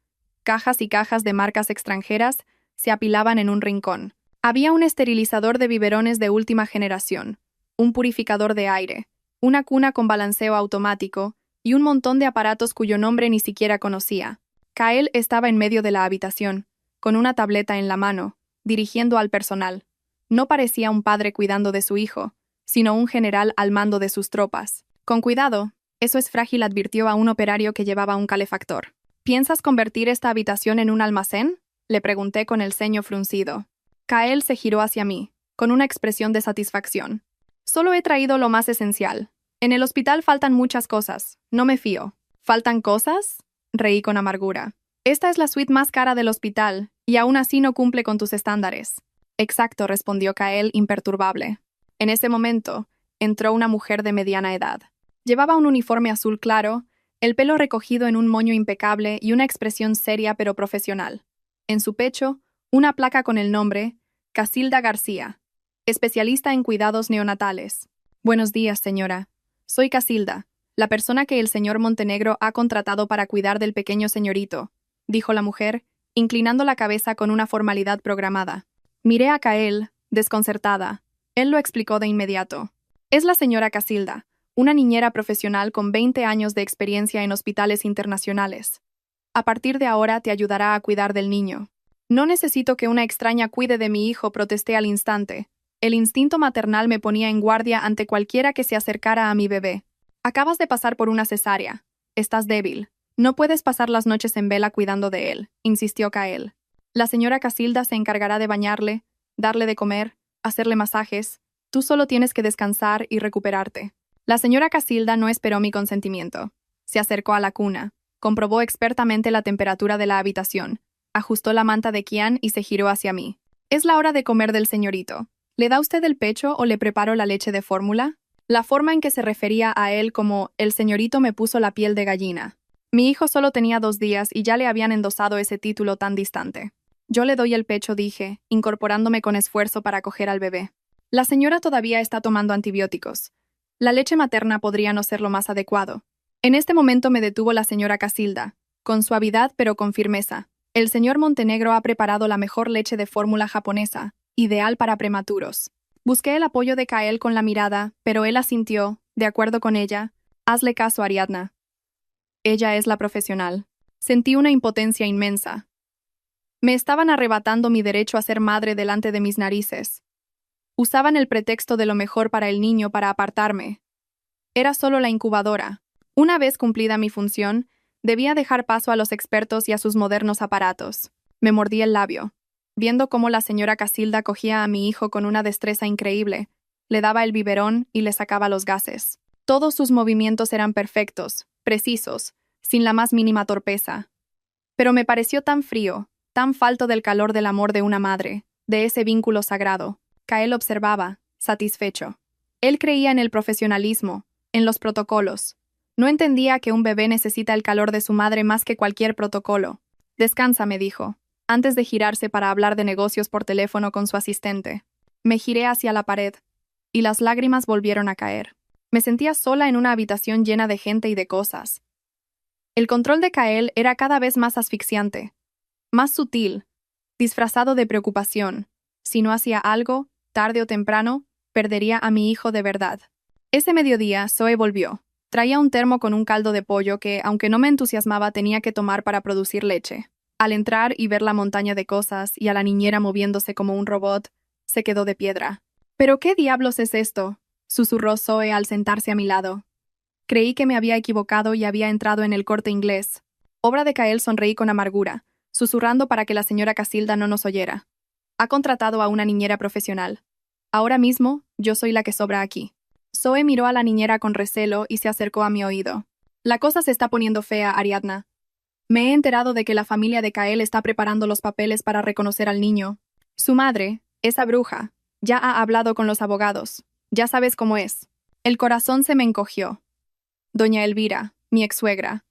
Cajas y cajas de marcas extranjeras se apilaban en un rincón. Había un esterilizador de biberones de última generación, un purificador de aire, una cuna con balanceo automático y un montón de aparatos cuyo nombre ni siquiera conocía. Kael estaba en medio de la habitación, con una tableta en la mano, dirigiendo al personal. No parecía un padre cuidando de su hijo, sino un general al mando de sus tropas. Con cuidado, eso es frágil, advirtió a un operario que llevaba un calefactor. ¿Piensas convertir esta habitación en un almacén?, le pregunté con el ceño fruncido. Kael se giró hacia mí, con una expresión de satisfacción. Solo he traído lo más esencial. En el hospital faltan muchas cosas. No me fío. ¿Faltan cosas?, reí con amargura. Esta es la suite más cara del hospital, y aún así no cumple con tus estándares. Exacto, respondió Kael imperturbable. En ese momento, entró una mujer de mediana edad. Llevaba un uniforme azul claro, el pelo recogido en un moño impecable y una expresión seria pero profesional. En su pecho, una placa con el nombre Casilda García, especialista en cuidados neonatales. Buenos días, señora. Soy Casilda, la persona que el señor Montenegro ha contratado para cuidar del pequeño señorito, dijo la mujer, inclinando la cabeza con una formalidad programada. Miré a Kael, desconcertada. Él lo explicó de inmediato. Es la señora Casilda, una niñera profesional con 20 años de experiencia en hospitales internacionales. A partir de ahora te ayudará a cuidar del niño. No necesito que una extraña cuide de mi hijo, protesté al instante. El instinto maternal me ponía en guardia ante cualquiera que se acercara a mi bebé. Acabas de pasar por una cesárea. Estás débil. No puedes pasar las noches en vela cuidando de él, insistió Kael. La señora Casilda se encargará de bañarle, darle de comer, hacerle masajes. Tú solo tienes que descansar y recuperarte. La señora Casilda no esperó mi consentimiento. Se acercó a la cuna, comprobó expertamente la temperatura de la habitación, ajustó la manta de Kian y se giró hacia mí. Es la hora de comer del señorito. ¿Le da usted el pecho o le preparo la leche de fórmula? La forma en que se refería a él como el señorito me puso la piel de gallina. Mi hijo solo tenía 2 días y ya le habían endosado ese título tan distante. Yo le doy el pecho, dije, incorporándome con esfuerzo para coger al bebé. La señora todavía está tomando antibióticos. La leche materna podría no ser lo más adecuado. En este momento me detuvo la señora Casilda, con suavidad pero con firmeza. El señor Montenegro ha preparado la mejor leche de fórmula japonesa, ideal para prematuros. Busqué el apoyo de Kael con la mirada, pero él asintió, de acuerdo con ella. Hazle caso, Ariadna. Ella es la profesional. Sentí una impotencia inmensa. Me estaban arrebatando mi derecho a ser madre delante de mis narices. Usaban el pretexto de lo mejor para el niño para apartarme. Era solo la incubadora. Una vez cumplida mi función, debía dejar paso a los expertos y a sus modernos aparatos. Me mordí el labio, viendo cómo la señora Casilda cogía a mi hijo con una destreza increíble, le daba el biberón y le sacaba los gases. Todos sus movimientos eran perfectos, precisos, sin la más mínima torpeza. Pero me pareció tan frío, tan falto del calor del amor de una madre, de ese vínculo sagrado. Kael observaba, satisfecho. Él creía en el profesionalismo, en los protocolos. No entendía que un bebé necesita el calor de su madre más que cualquier protocolo. Descansa, me dijo, antes de girarse para hablar de negocios por teléfono con su asistente. Me giré hacia la pared, y las lágrimas volvieron a caer. Me sentía sola en una habitación llena de gente y de cosas. El control de Kael era cada vez más asfixiante, más sutil, disfrazado de preocupación. Si no hacía algo, tarde o temprano, perdería a mi hijo de verdad. Ese mediodía, Zoe volvió. Traía un termo con un caldo de pollo que, aunque no me entusiasmaba, tenía que tomar para producir leche. Al entrar y ver la montaña de cosas y a la niñera moviéndose como un robot, se quedó de piedra. ¿Pero qué diablos es esto?, susurró Zoe al sentarse a mi lado. Creí que me había equivocado y había entrado en El Corte Inglés. Obra de Kael, sonreí con amargura. susurrando para que la señora Casilda no nos oyera. Ha contratado a una niñera profesional. Ahora mismo, yo soy la que sobra aquí. Zoe miró a la niñera con recelo y se acercó a mi oído. La cosa se está poniendo fea, Ariadna. Me he enterado de que la familia de Kael está preparando los papeles para reconocer al niño. Su madre, esa bruja, ya ha hablado con los abogados. Ya sabes cómo es. El corazón se me encogió. Doña Elvira, mi ex-suegra.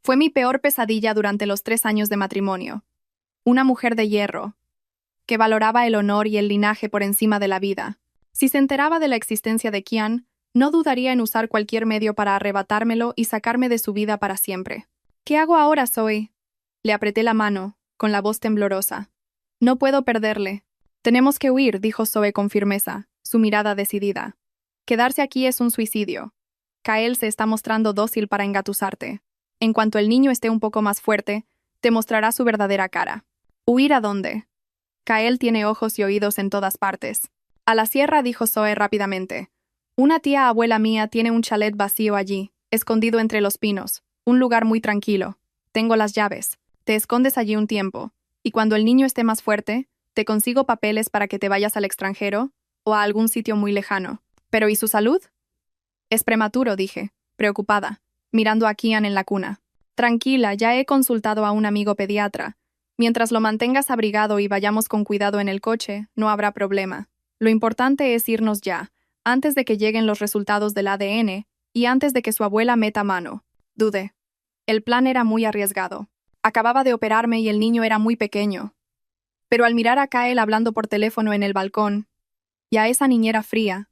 Fue mi peor pesadilla durante los 3 años de matrimonio. Una mujer de hierro, que valoraba el honor y el linaje por encima de la vida. Si se enteraba de la existencia de Kian, no dudaría en usar cualquier medio para arrebatármelo y sacarme de su vida para siempre. ¿Qué hago ahora, Zoe? Le apreté la mano, con la voz temblorosa. No puedo perderle. Tenemos que huir, dijo Zoe con firmeza, su mirada decidida. Quedarse aquí es un suicidio. Kael se está mostrando dócil para engatusarte. En cuanto el niño esté un poco más fuerte, te mostrará su verdadera cara. ¿Huir a dónde? Kael tiene ojos y oídos en todas partes. A la sierra, dijo Zoe rápidamente. Una tía abuela mía tiene un chalet vacío allí, escondido entre los pinos. Un lugar muy tranquilo. Tengo las llaves. Te escondes allí un tiempo, y cuando el niño esté más fuerte, te consigo papeles para que te vayas al extranjero o a algún sitio muy lejano. ¿Pero y su salud? Es prematuro, dije, preocupada, mirando a Kian en la cuna. Tranquila, ya he consultado a un amigo pediatra. Mientras lo mantengas abrigado y vayamos con cuidado en el coche, no habrá problema. Lo importante es irnos ya, antes de que lleguen los resultados del ADN y antes de que su abuela meta mano. Dudé. El plan era muy arriesgado. Acababa de operarme y el niño era muy pequeño. Pero al mirar a Kael hablando por teléfono en el balcón, y a esa niñera fría,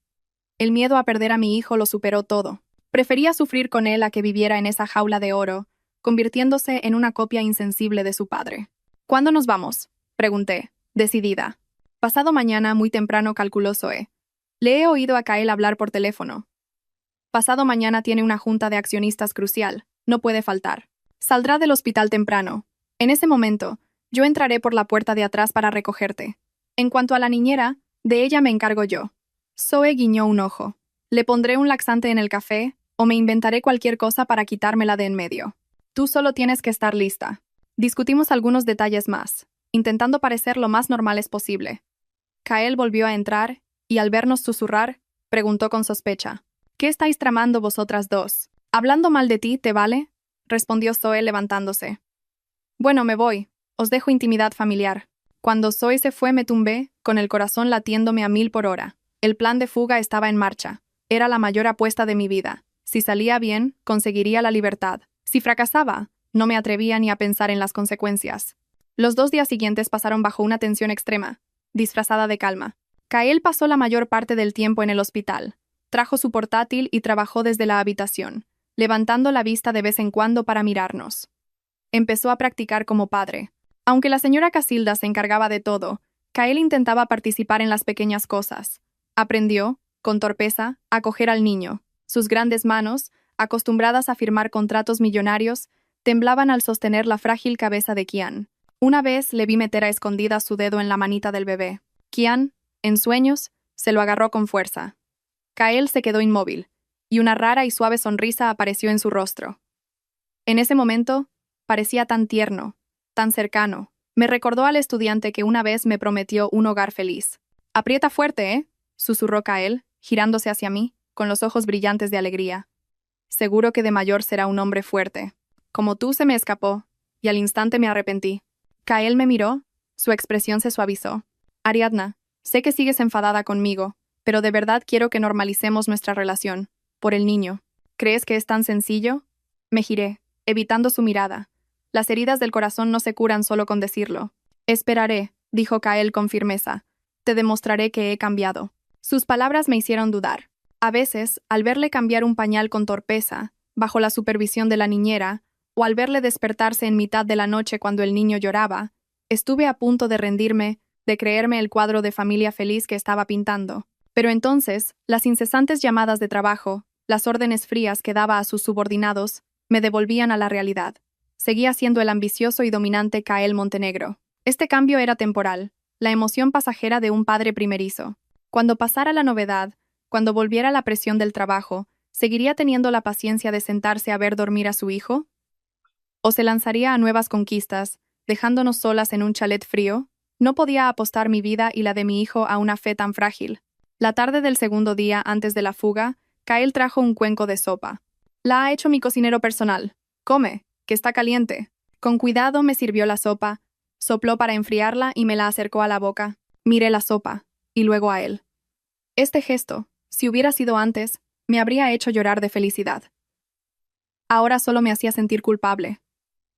el miedo a perder a mi hijo lo superó todo. Prefería sufrir con él a que viviera en esa jaula de oro, convirtiéndose en una copia insensible de su padre. ¿Cuándo nos vamos? Pregunté, decidida. Pasado mañana, muy temprano, calculó Zoe. Le he oído a Kael hablar por teléfono. Pasado mañana tiene una junta de accionistas crucial. No puede faltar. Saldrá del hospital temprano. En ese momento, yo entraré por la puerta de atrás para recogerte. En cuanto a la niñera, de ella me encargo yo. Zoe guiñó un ojo. Le pondré un laxante en el café, o me inventaré cualquier cosa para quitármela de en medio. Tú solo tienes que estar lista. Discutimos algunos detalles más, intentando parecer lo más normales posible. Kael volvió a entrar, y al vernos susurrar, preguntó con sospecha. ¿Qué estáis tramando vosotras dos? ¿Hablando mal de ti, te vale? Respondió Zoe levantándose. Bueno, me voy. Os dejo intimidad familiar. Cuando Zoe se fue me tumbé, con el corazón latiéndome a 1000 por hora. El plan de fuga estaba en marcha. Era la mayor apuesta de mi vida. Si salía bien, conseguiría la libertad. Si fracasaba, no me atrevía ni a pensar en las consecuencias. Los 2 días siguientes pasaron bajo una tensión extrema, disfrazada de calma. Kael pasó la mayor parte del tiempo en el hospital. Trajo su portátil y trabajó desde la habitación, levantando la vista de vez en cuando para mirarnos. Empezó a practicar como padre. Aunque la señora Casilda se encargaba de todo, Kael intentaba participar en las pequeñas cosas. Aprendió, con torpeza, a coger al niño. Sus grandes manos, acostumbradas a firmar contratos millonarios, temblaban al sostener la frágil cabeza de Kian. Una vez le vi meter a escondidas su dedo en la manita del bebé. Kian, en sueños, se lo agarró con fuerza. Kael se quedó inmóvil, y una rara y suave sonrisa apareció en su rostro. En ese momento, parecía tan tierno, tan cercano. Me recordó al estudiante que una vez me prometió un hogar feliz. «Aprieta fuerte, ¿eh?», susurró Kael, girándose hacia mí, con los ojos brillantes de alegría. «Seguro que de mayor será un hombre fuerte. Como tú se me escapó, y al instante me arrepentí». Kael me miró, su expresión se suavizó. «Ariadna, sé que sigues enfadada conmigo, pero de verdad quiero que normalicemos nuestra relación, por el niño. ¿Crees que es tan sencillo?» Me giré, evitando su mirada. Las heridas del corazón no se curan solo con decirlo. «Esperaré», dijo Kael con firmeza. «Te demostraré que he cambiado». Sus palabras me hicieron dudar. A veces, al verle cambiar un pañal con torpeza, bajo la supervisión de la niñera, o al verle despertarse en mitad de la noche cuando el niño lloraba, estuve a punto de rendirme, de creerme el cuadro de familia feliz que estaba pintando. Pero entonces, las incesantes llamadas de trabajo, las órdenes frías que daba a sus subordinados, me devolvían a la realidad. Seguía siendo el ambicioso y dominante Kael Montenegro. Este cambio era temporal, la emoción pasajera de un padre primerizo. Cuando pasara la novedad, cuando volviera la presión del trabajo, ¿seguiría teniendo la paciencia de sentarse a ver dormir a su hijo? ¿O se lanzaría a nuevas conquistas, dejándonos solas en un chalet frío. No podía apostar mi vida y la de mi hijo a una fe tan frágil. La tarde del segundo día antes de la fuga, Kyle trajo un cuenco de sopa. La ha hecho mi cocinero personal. Come, que está caliente. Con cuidado me sirvió la sopa, sopló para enfriarla y me la acercó a la boca. Miré la sopa, y luego a él. Este gesto, si hubiera sido antes, me habría hecho llorar de felicidad. Ahora solo me hacía sentir culpable.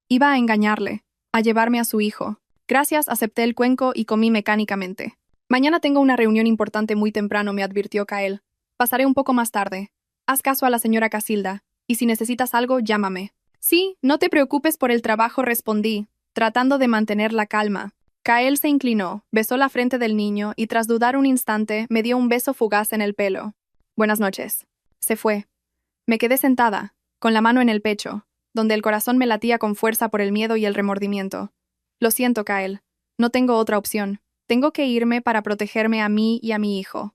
Iba a engañarle, a llevarme a su hijo. Gracias, acepté el cuenco y comí mecánicamente. Mañana tengo una reunión importante muy temprano, me advirtió Kyle. Pasaré un poco más tarde. Haz caso a la señora Casilda, y si necesitas algo, llámame. Sí, no te preocupes por el trabajo, respondí, tratando de mantener la calma. Kyle se inclinó, besó la frente del niño y tras dudar un instante me dio un beso fugaz en el pelo. Buenas noches. Se fue. Me quedé sentada, con la mano en el pecho, donde el corazón me latía con fuerza por el miedo y el remordimiento. Lo siento, Kyle. No tengo otra opción. Tengo que irme para protegerme a mí y a mi hijo.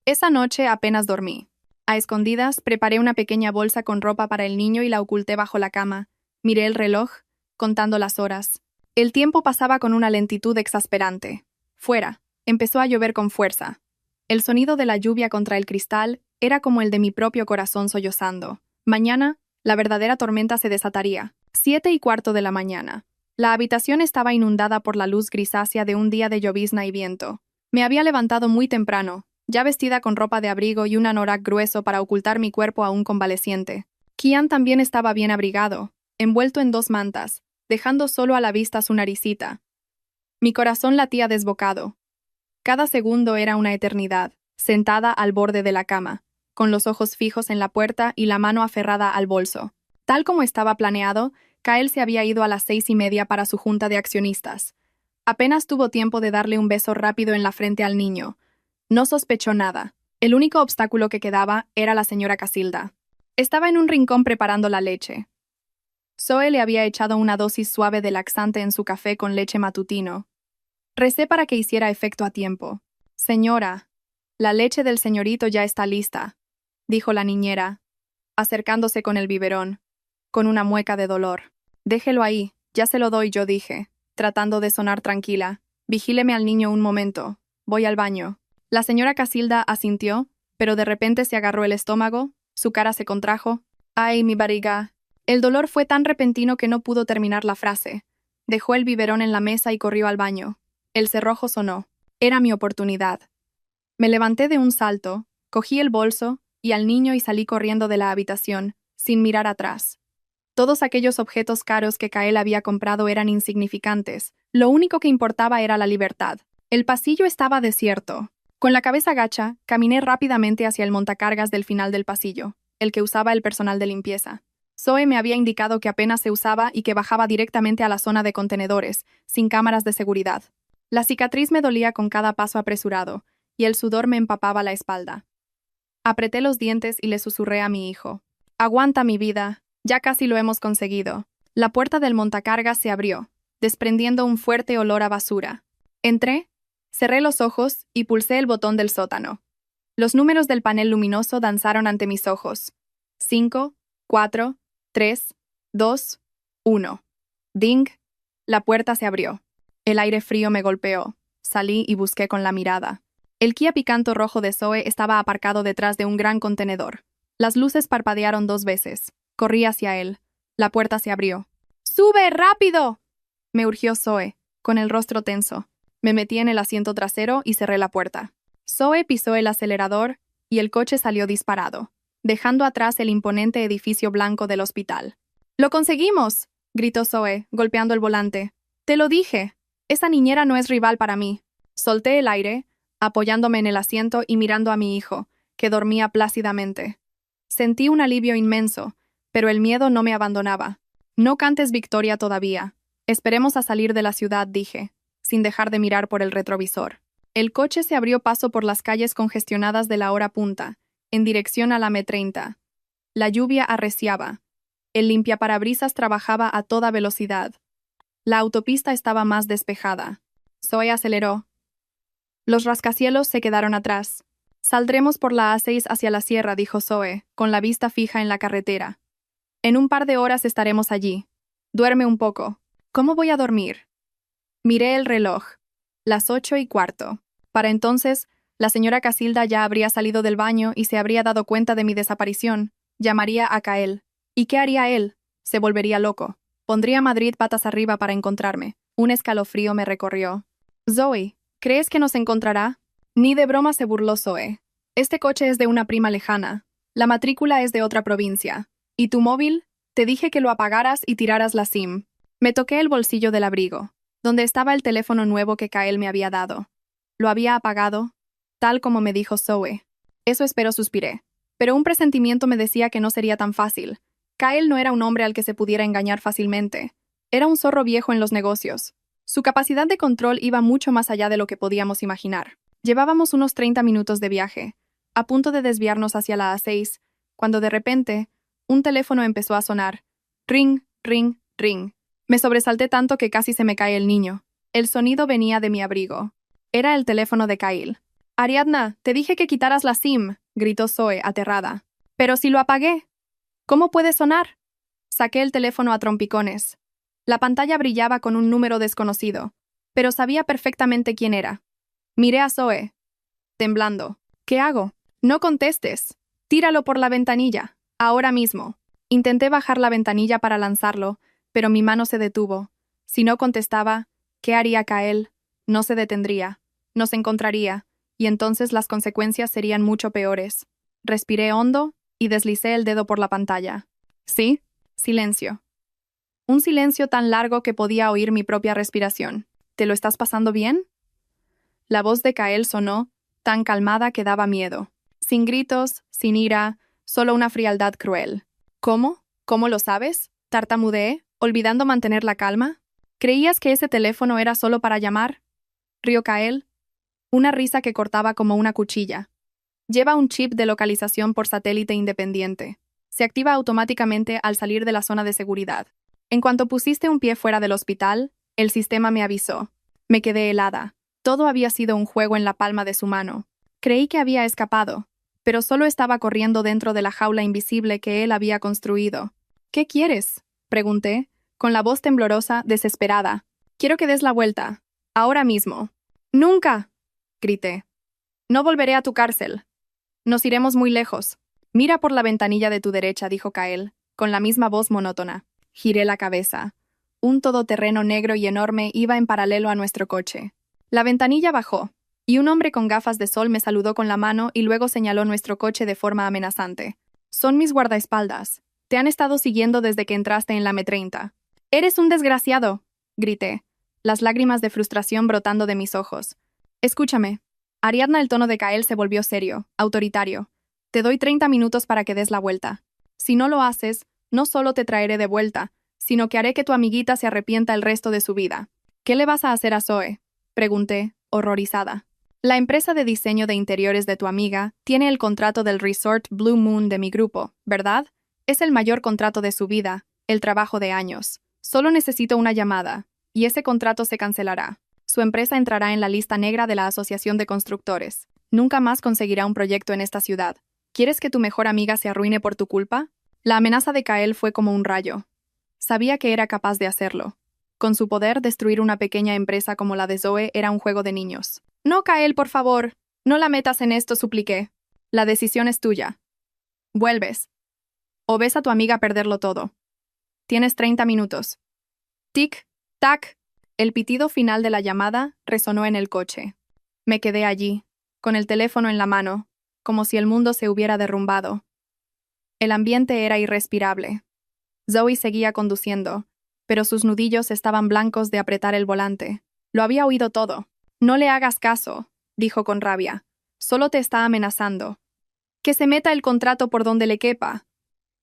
Esa noche apenas dormí. A escondidas, preparé una pequeña bolsa con ropa para el niño y la oculté bajo la cama. Miré el reloj, contando las horas. El tiempo pasaba con una lentitud exasperante. Fuera, empezó a llover con fuerza. El sonido de la lluvia contra el cristal era como el de mi propio corazón sollozando. Mañana, la verdadera tormenta se desataría. 7:15 de la mañana. La habitación estaba inundada por la luz grisácea de un día de llovizna y viento. Me había levantado muy temprano, ya vestida con ropa de abrigo y un anorak grueso para ocultar mi cuerpo aún convaleciente. Kian también estaba bien abrigado, envuelto en 2 mantas, dejando solo a la vista su naricita. Mi corazón latía desbocado. Cada segundo era una eternidad, sentada al borde de la cama, con los ojos fijos en la puerta y la mano aferrada al bolso. Tal como estaba planeado, Kyle se había ido a las 6:30 para su junta de accionistas. Apenas tuvo tiempo de darle un beso rápido en la frente al niño. No sospechó nada. El único obstáculo que quedaba era la señora Casilda. Estaba en un rincón preparando la leche. Zoe le había echado una dosis suave de laxante en su café con leche matutino. Recé para que hiciera efecto a tiempo. Señora, la leche del señorito ya está lista, dijo la niñera, acercándose con el biberón, con una mueca de dolor. Déjelo ahí, ya se lo doy, yo dije, tratando de sonar tranquila. Vigíleme al niño un momento. Voy al baño. La señora Casilda asintió, pero de repente se agarró el estómago, su cara se contrajo. ¡Ay, mi barriga! El dolor fue tan repentino que no pudo terminar la frase. Dejó el biberón en la mesa y corrió al baño. El cerrojo sonó. Era mi oportunidad. Me levanté de un salto, cogí el bolso y al niño y salí corriendo de la habitación, sin mirar atrás. Todos aquellos objetos caros que Kyle había comprado eran insignificantes. Lo único que importaba era la libertad. El pasillo estaba desierto. Con la cabeza gacha, caminé rápidamente hacia el montacargas del final del pasillo, el que usaba el personal de limpieza. Zoe me había indicado que apenas se usaba y que bajaba directamente a la zona de contenedores, sin cámaras de seguridad. La cicatriz me dolía con cada paso apresurado, y el sudor me empapaba la espalda. Apreté los dientes y le susurré a mi hijo. Aguanta, mi vida, ya casi lo hemos conseguido. La puerta del montacargas se abrió, desprendiendo un fuerte olor a basura. Entré, cerré los ojos y pulsé el botón del sótano. Los números del panel luminoso danzaron ante mis ojos. 5, 4, 3, 2, 1. Ding. La puerta se abrió. El aire frío me golpeó. Salí y busqué con la mirada. El Kia Picanto rojo de Zoe estaba aparcado detrás de un gran contenedor. Las luces parpadearon 2 veces. Corrí hacia él. La puerta se abrió. ¡Sube, rápido!, me urgió Zoe, con el rostro tenso. Me metí en el asiento trasero y cerré la puerta. Zoe pisó el acelerador y el coche salió disparado, dejando atrás el imponente edificio blanco del hospital. ¡Lo conseguimos!, gritó Zoe, golpeando el volante. «Te lo dije. Esa niñera no es rival para mí». Solté el aire, apoyándome en el asiento y mirando a mi hijo, que dormía plácidamente. Sentí un alivio inmenso, pero el miedo no me abandonaba. «No cantes victoria todavía. Esperemos a salir de la ciudad», dije, sin dejar de mirar por el retrovisor. El coche se abrió paso por las calles congestionadas de la hora punta, en dirección a la M30. La lluvia arreciaba. El limpiaparabrisas trabajaba a toda velocidad. La autopista estaba más despejada. Zoe aceleró. Los rascacielos se quedaron atrás. «Saldremos por la A6 hacia la sierra», dijo Zoe, con la vista fija en la carretera. «En un par de horas estaremos allí. Duerme un poco». ¿Cómo voy a dormir? Miré el reloj. Las 8:15. Para entonces, la señora Casilda ya habría salido del baño y se habría dado cuenta de mi desaparición. Llamaría a Kael. ¿Y qué haría él? Se volvería loco. Pondría Madrid patas arriba para encontrarme. Un escalofrío me recorrió. Zoe, ¿crees que nos encontrará? Ni de broma, se burló Zoe. Este coche es de una prima lejana. La matrícula es de otra provincia. ¿Y tu móvil? Te dije que lo apagaras y tiraras la SIM. Me toqué el bolsillo del abrigo, donde estaba el teléfono nuevo que Kael me había dado. Lo había apagado, tal como me dijo Zoe. Eso espero, suspiré. Pero un presentimiento me decía que no sería tan fácil. Kael no era un hombre al que se pudiera engañar fácilmente. Era un zorro viejo en los negocios. Su capacidad de control iba mucho más allá de lo que podíamos imaginar. Llevábamos unos 30 minutos de viaje, a punto de desviarnos hacia la A6, cuando de repente, un teléfono empezó a sonar. Ring, ring, ring. Me sobresalté tanto que casi se me cae el niño. El sonido venía de mi abrigo. Era el teléfono de Kael. «Ariadna, te dije que quitaras la SIM», gritó Zoe, aterrada. «Pero si lo apagué. ¿Cómo puede sonar?» Saqué el teléfono a trompicones. La pantalla brillaba con un número desconocido, pero sabía perfectamente quién era. Miré a Zoe, temblando. «¿Qué hago?» «No contestes. Tíralo por la ventanilla. Ahora mismo». Intenté bajar la ventanilla para lanzarlo, pero mi mano se detuvo. Si no contestaba, ¿qué haría Kael? No se detendría. Nos encontraría, y entonces las consecuencias serían mucho peores. Respiré hondo y deslicé el dedo por la pantalla. ¿Sí? Silencio. Un silencio tan largo que podía oír mi propia respiración. ¿Te lo estás pasando bien? La voz de Kael sonó, tan calmada que daba miedo. Sin gritos, sin ira, solo una frialdad cruel. ¿Cómo? ¿Cómo lo sabes? Tartamudeé, olvidando mantener la calma. ¿Creías que ese teléfono era solo para llamar? Rió Kael. Una risa que cortaba como una cuchilla. Lleva un chip de localización por satélite independiente. Se activa automáticamente al salir de la zona de seguridad. En cuanto pusiste un pie fuera del hospital, el sistema me avisó. Me quedé helada. Todo había sido un juego en la palma de su mano. Creí que había escapado, pero solo estaba corriendo dentro de la jaula invisible que él había construido. «¿Qué quieres?», pregunté, con la voz temblorosa, desesperada. «Quiero que des la vuelta. Ahora mismo». «¡Nunca!», grité. «No volveré a tu cárcel. Nos iremos muy lejos». «Mira por la ventanilla de tu derecha», dijo Kael, con la misma voz monótona. Giré la cabeza. Un todoterreno negro y enorme iba en paralelo a nuestro coche. La ventanilla bajó, y un hombre con gafas de sol me saludó con la mano y luego señaló nuestro coche de forma amenazante. «Son mis guardaespaldas. Te han estado siguiendo desde que entraste en la M30. «¡Eres un desgraciado!», grité, las lágrimas de frustración brotando de mis ojos. «Escúchame». Ariadna, el tono de Kael se volvió serio, autoritario. «Te doy 30 minutos para que des la vuelta. Si no lo haces, no solo te traeré de vuelta, sino que haré que tu amiguita se arrepienta el resto de su vida». «¿Qué le vas a hacer a Zoe?», pregunté, horrorizada. «La empresa de diseño de interiores de tu amiga tiene el contrato del Resort Blue Moon de mi grupo, ¿verdad? Es el mayor contrato de su vida, el trabajo de años. Solo necesito una llamada, y ese contrato se cancelará. Su empresa entrará en la lista negra de la Asociación de Constructores. Nunca más conseguirá un proyecto en esta ciudad. ¿Quieres que tu mejor amiga se arruine por tu culpa?» La amenaza de Kael fue como un rayo. Sabía que era capaz de hacerlo. Con su poder, destruir una pequeña empresa como la de Zoe era un juego de niños. «No, Kael, por favor. No la metas en esto», supliqué. «La decisión es tuya. Vuelves. O ves a tu amiga perderlo todo. Tienes 30 minutos». Tic, tac. El pitido final de la llamada resonó en el coche. Me quedé allí, con el teléfono en la mano, como si el mundo se hubiera derrumbado. El ambiente era irrespirable. Zoe seguía conduciendo, pero sus nudillos estaban blancos de apretar el volante. Lo había oído todo. «No le hagas caso», dijo con rabia. «Solo te está amenazando. Que se meta el contrato por donde le quepa.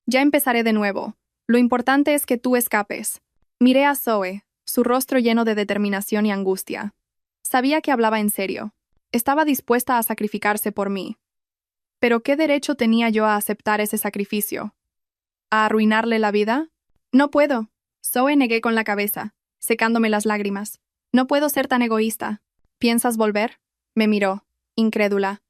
Ya empezaré de nuevo. Lo importante es que tú escapes». Miré a Zoe, su rostro lleno de determinación y angustia. Sabía que hablaba en serio. Estaba dispuesta a sacrificarse por mí. Pero ¿qué derecho tenía yo a aceptar ese sacrificio? ¿A arruinarle la vida? «No puedo». Zoe negué con la cabeza, secándome las lágrimas. «No puedo ser tan egoísta». «¿Piensas volver?», me miró, incrédula.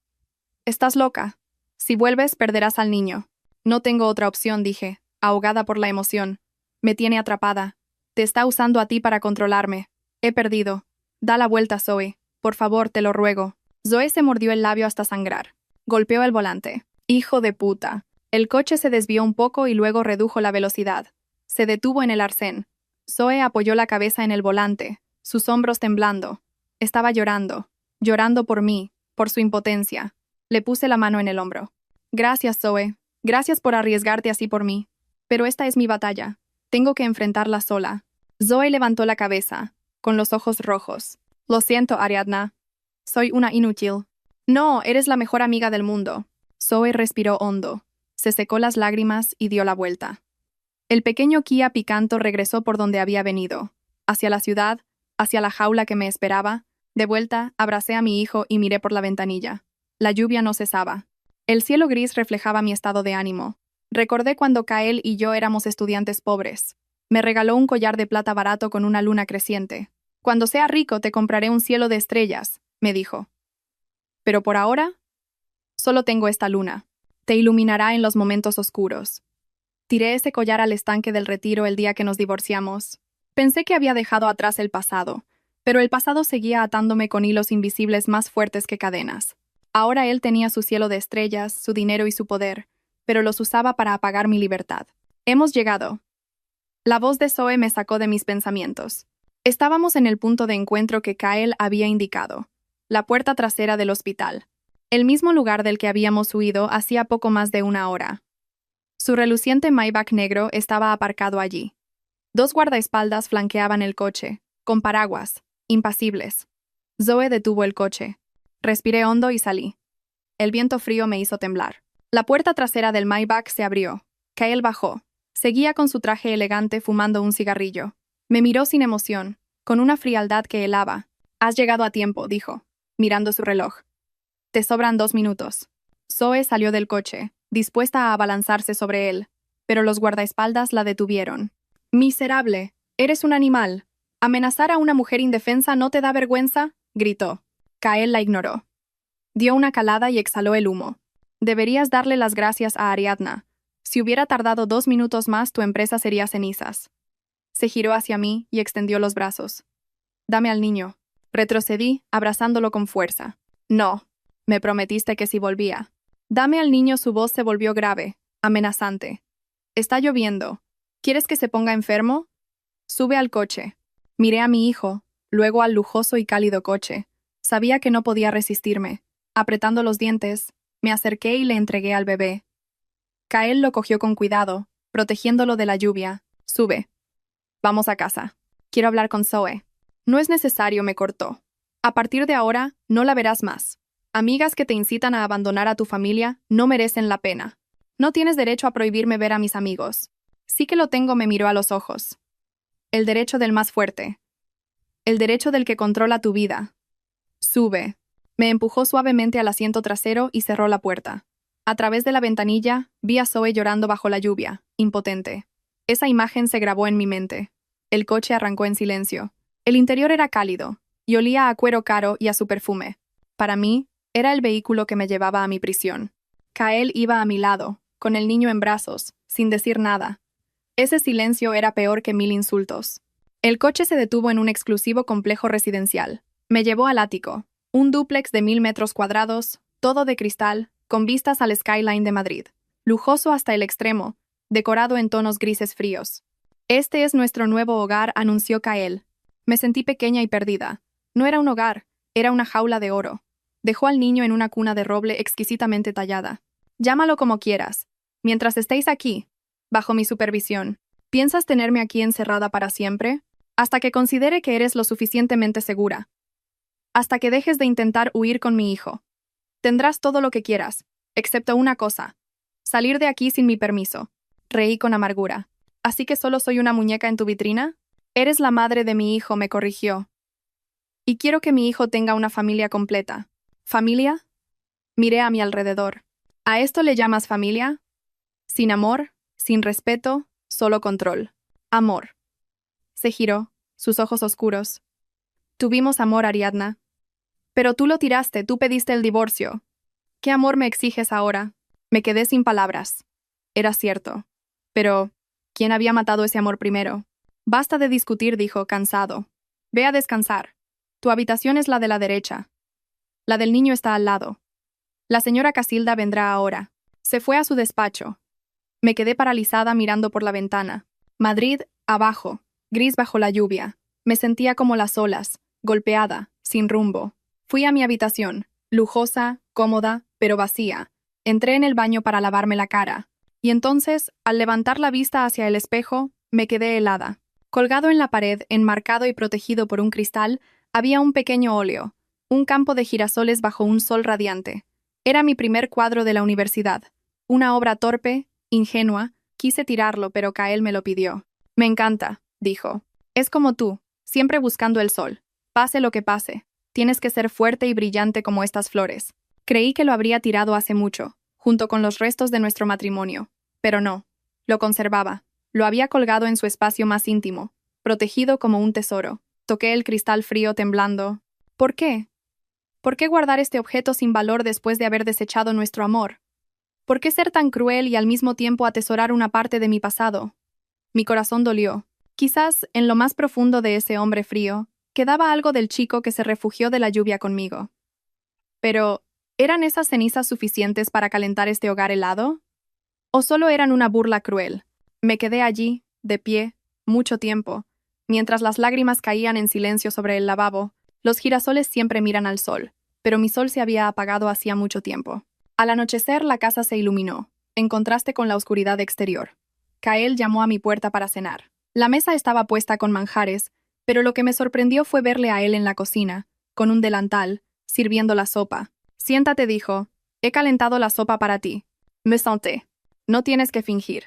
«Estás loca. Si vuelves, perderás al niño». «No tengo otra opción», dije, ahogada por la emoción. «Me tiene atrapada. Te está usando a ti para controlarme. He perdido. Da la vuelta, Zoe. Por favor, te lo ruego. Zoe se mordió el labio hasta sangrar. Golpeó el volante. Hijo de puta. El coche se desvió un poco y luego redujo la velocidad. Se detuvo en el arcén. Zoe apoyó la cabeza en el volante, sus hombros temblando. Estaba llorando. Llorando por mí, por su impotencia. Le puse la mano en el hombro. Gracias, Zoe. Gracias por arriesgarte así por mí. Pero esta es mi batalla. Tengo que enfrentarla sola. Zoe levantó la cabeza, con los ojos rojos. Lo siento, Ariadna. Soy una inútil. No, eres la mejor amiga del mundo. Zoe respiró hondo. Se secó las lágrimas y dio la vuelta. El pequeño Kia Picanto regresó por donde había venido. Hacia la ciudad, hacia la jaula que me esperaba. De vuelta, abracé a mi hijo y miré por la ventanilla. La lluvia no cesaba. El cielo gris reflejaba mi estado de ánimo. Recordé cuando Kael y yo éramos estudiantes pobres. Me regaló un collar de plata barato con una luna creciente. Cuando sea rico te compraré un cielo de estrellas, me dijo. Pero por ahora, solo tengo esta luna. Te iluminará en los momentos oscuros. Tiré ese collar al estanque del retiro el día que nos divorciamos. Pensé que había dejado atrás el pasado, pero el pasado seguía atándome con hilos invisibles más fuertes que cadenas. Ahora él tenía su cielo de estrellas, su dinero y su poder, pero los usaba para apagar mi libertad. Hemos llegado. La voz de Zoe me sacó de mis pensamientos. Estábamos en el punto de encuentro que Kael había indicado, la puerta trasera del hospital, el mismo lugar del que habíamos huido hacía poco más de una hora. Su reluciente Maybach negro estaba aparcado allí. 2 guardaespaldas flanqueaban el coche, con paraguas, impasibles. Zoe detuvo el coche. Respiré hondo y salí. El viento frío me hizo temblar. La puerta trasera del Maybach se abrió. Kael bajó. Seguía con su traje elegante fumando un cigarrillo. Me miró sin emoción, con una frialdad que helaba. Has llegado a tiempo, dijo, mirando su reloj. Te sobran 2 minutos. Zoe salió del coche, dispuesta a abalanzarse sobre él, pero los guardaespaldas la detuvieron. Miserable, eres un animal. ¿Amenazar a una mujer indefensa no te da vergüenza?, gritó. Kael la ignoró. Dio una calada y exhaló el humo. Deberías darle las gracias a Ariadna. Si hubiera tardado 2 minutos más, tu empresa sería cenizas. Se giró hacia mí y extendió los brazos. Dame al niño. Retrocedí, abrazándolo con fuerza. No. Me prometiste que si volvía. Dame al niño. Su voz se volvió grave, amenazante. Está lloviendo. ¿Quieres que se ponga enfermo? Sube al coche. Miré a mi hijo, luego al lujoso y cálido coche. Sabía que no podía resistirme. Apretando los dientes, me acerqué y le entregué al bebé. Kael lo cogió con cuidado, protegiéndolo de la lluvia. Sube. Vamos a casa. Quiero hablar con Zoe. No es necesario, me cortó. A partir de ahora, no la verás más. Amigas que te incitan a abandonar a tu familia no merecen la pena. No tienes derecho a prohibirme ver a mis amigos. Sí que lo tengo, me miró a los ojos. El derecho del más fuerte. El derecho del que controla tu vida. Sube. Me empujó suavemente al asiento trasero y cerró la puerta. A través de la ventanilla, vi a Zoe llorando bajo la lluvia, impotente. Esa imagen se grabó en mi mente. El coche arrancó en silencio. El interior era cálido, y olía a cuero caro y a su perfume. Para mí, era el vehículo que me llevaba a mi prisión. Kael iba a mi lado, con el niño en brazos, sin decir nada. Ese silencio era peor que 1000 insultos. El coche se detuvo en un exclusivo complejo residencial. Me llevó al ático, un dúplex de 1000 metros cuadrados, todo de cristal, con vistas al skyline de Madrid. Lujoso hasta el extremo, decorado en tonos grises fríos. Este es nuestro nuevo hogar, anunció Kael. Me sentí pequeña y perdida. No era un hogar, era una jaula de oro. Dejó al niño en una cuna de roble exquisitamente tallada. Llámalo como quieras. Mientras estéis aquí, bajo mi supervisión, ¿piensas tenerme aquí encerrada para siempre? Hasta que considere que eres lo suficientemente segura. Hasta que dejes de intentar huir con mi hijo. Tendrás todo lo que quieras, excepto una cosa. Salir de aquí sin mi permiso. Reí con amargura. ¿Así que solo soy una muñeca en tu vitrina? Eres la madre de mi hijo, me corrigió. Y quiero que mi hijo tenga una familia completa. ¿Familia? Miré a mi alrededor. ¿A esto le llamas familia? Sin amor, sin respeto, solo control. Amor. Se giró, sus ojos oscuros. Tuvimos amor, Ariadna. Pero tú lo tiraste, tú pediste el divorcio. ¿Qué amor me exiges ahora? Me quedé sin palabras. Era cierto. Pero, ¿quién había matado ese amor primero? Basta de discutir, dijo, cansado. Ve a descansar. Tu habitación es la de la derecha. La del niño está al lado. La señora Casilda vendrá ahora. Se fue a su despacho. Me quedé paralizada mirando por la ventana. Madrid, abajo, gris bajo la lluvia. Me sentía como las olas, golpeada, sin rumbo. Fui a mi habitación, lujosa, cómoda, pero vacía. Entré en el baño para lavarme la cara. Y entonces, al levantar la vista hacia el espejo, me quedé helada. Colgado en la pared, enmarcado y protegido por un cristal, había un pequeño óleo, un campo de girasoles bajo un sol radiante. Era mi primer cuadro de la universidad. Una obra torpe, ingenua. Quise tirarlo, pero Kael me lo pidió. Me encanta, dijo. Es como tú, siempre buscando el sol. Pase lo que pase. Tienes que ser fuerte y brillante como estas flores. Creí que lo habría tirado hace mucho, junto con los restos de nuestro matrimonio. Pero no. Lo conservaba. Lo había colgado en su espacio más íntimo, protegido como un tesoro. Toqué el cristal frío temblando. ¿Por qué? ¿Por qué guardar este objeto sin valor después de haber desechado nuestro amor? ¿Por qué ser tan cruel y al mismo tiempo atesorar una parte de mi pasado? Mi corazón dolió. Quizás, en lo más profundo de ese hombre frío, quedaba algo del chico que se refugió de la lluvia conmigo. Pero, ¿eran esas cenizas suficientes para calentar este hogar helado? ¿O solo eran una burla cruel? Me quedé allí, de pie, mucho tiempo. Mientras las lágrimas caían en silencio sobre el lavabo, los girasoles siempre miran al sol, pero mi sol se había apagado hacía mucho tiempo. Al anochecer la casa se iluminó, en contraste con la oscuridad exterior. Kael llamó a mi puerta para cenar. La mesa estaba puesta con manjares, pero lo que me sorprendió fue verle a él en la cocina, con un delantal, sirviendo la sopa. Siéntate, dijo. He calentado la sopa para ti. Me senté. No tienes que fingir.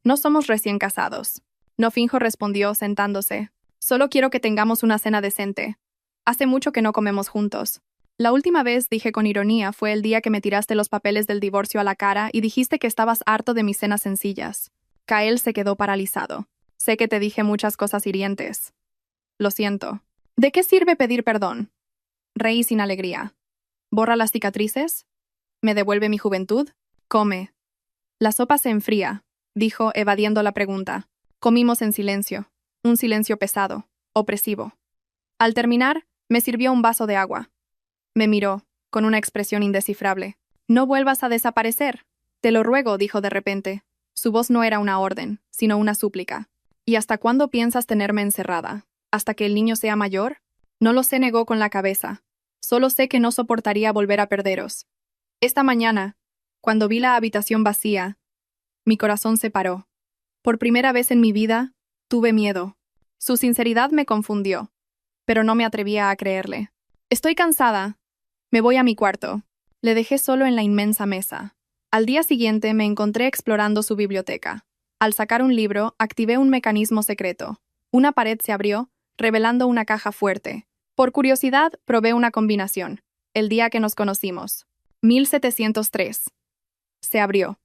No somos recién casados. No finjo, respondió, sentándose. Solo quiero que tengamos una cena decente. Hace mucho que no comemos juntos. La última vez, dije con ironía, fue el día que me tiraste los papeles del divorcio a la cara y dijiste que estabas harto de mis cenas sencillas. Kael se quedó paralizado. Sé que te dije muchas cosas hirientes. Lo siento. ¿De qué sirve pedir perdón? Reí sin alegría. ¿Borra las cicatrices? ¿Me devuelve mi juventud? Come. La sopa se enfría, dijo, evadiendo la pregunta. Comimos en silencio. Un silencio pesado, opresivo. Al terminar, me sirvió un vaso de agua. Me miró, con una expresión indescifrable. No vuelvas a desaparecer. Te lo ruego, dijo de repente. Su voz no era una orden, sino una súplica. ¿Y hasta cuándo piensas tenerme encerrada? ¿Hasta que el niño sea mayor? No lo sé, negó con la cabeza. Solo sé que no soportaría volver a perderos. Esta mañana, cuando vi la habitación vacía, mi corazón se paró. Por primera vez en mi vida, tuve miedo. Su sinceridad me confundió, pero no me atrevía a creerle. Estoy cansada. Me voy a mi cuarto. Le dejé solo en la inmensa mesa. Al día siguiente me encontré explorando su biblioteca. Al sacar un libro, activé un mecanismo secreto. Una pared se abrió, revelando una caja fuerte. Por curiosidad, probé una combinación. El día que nos conocimos. 1703. Se abrió.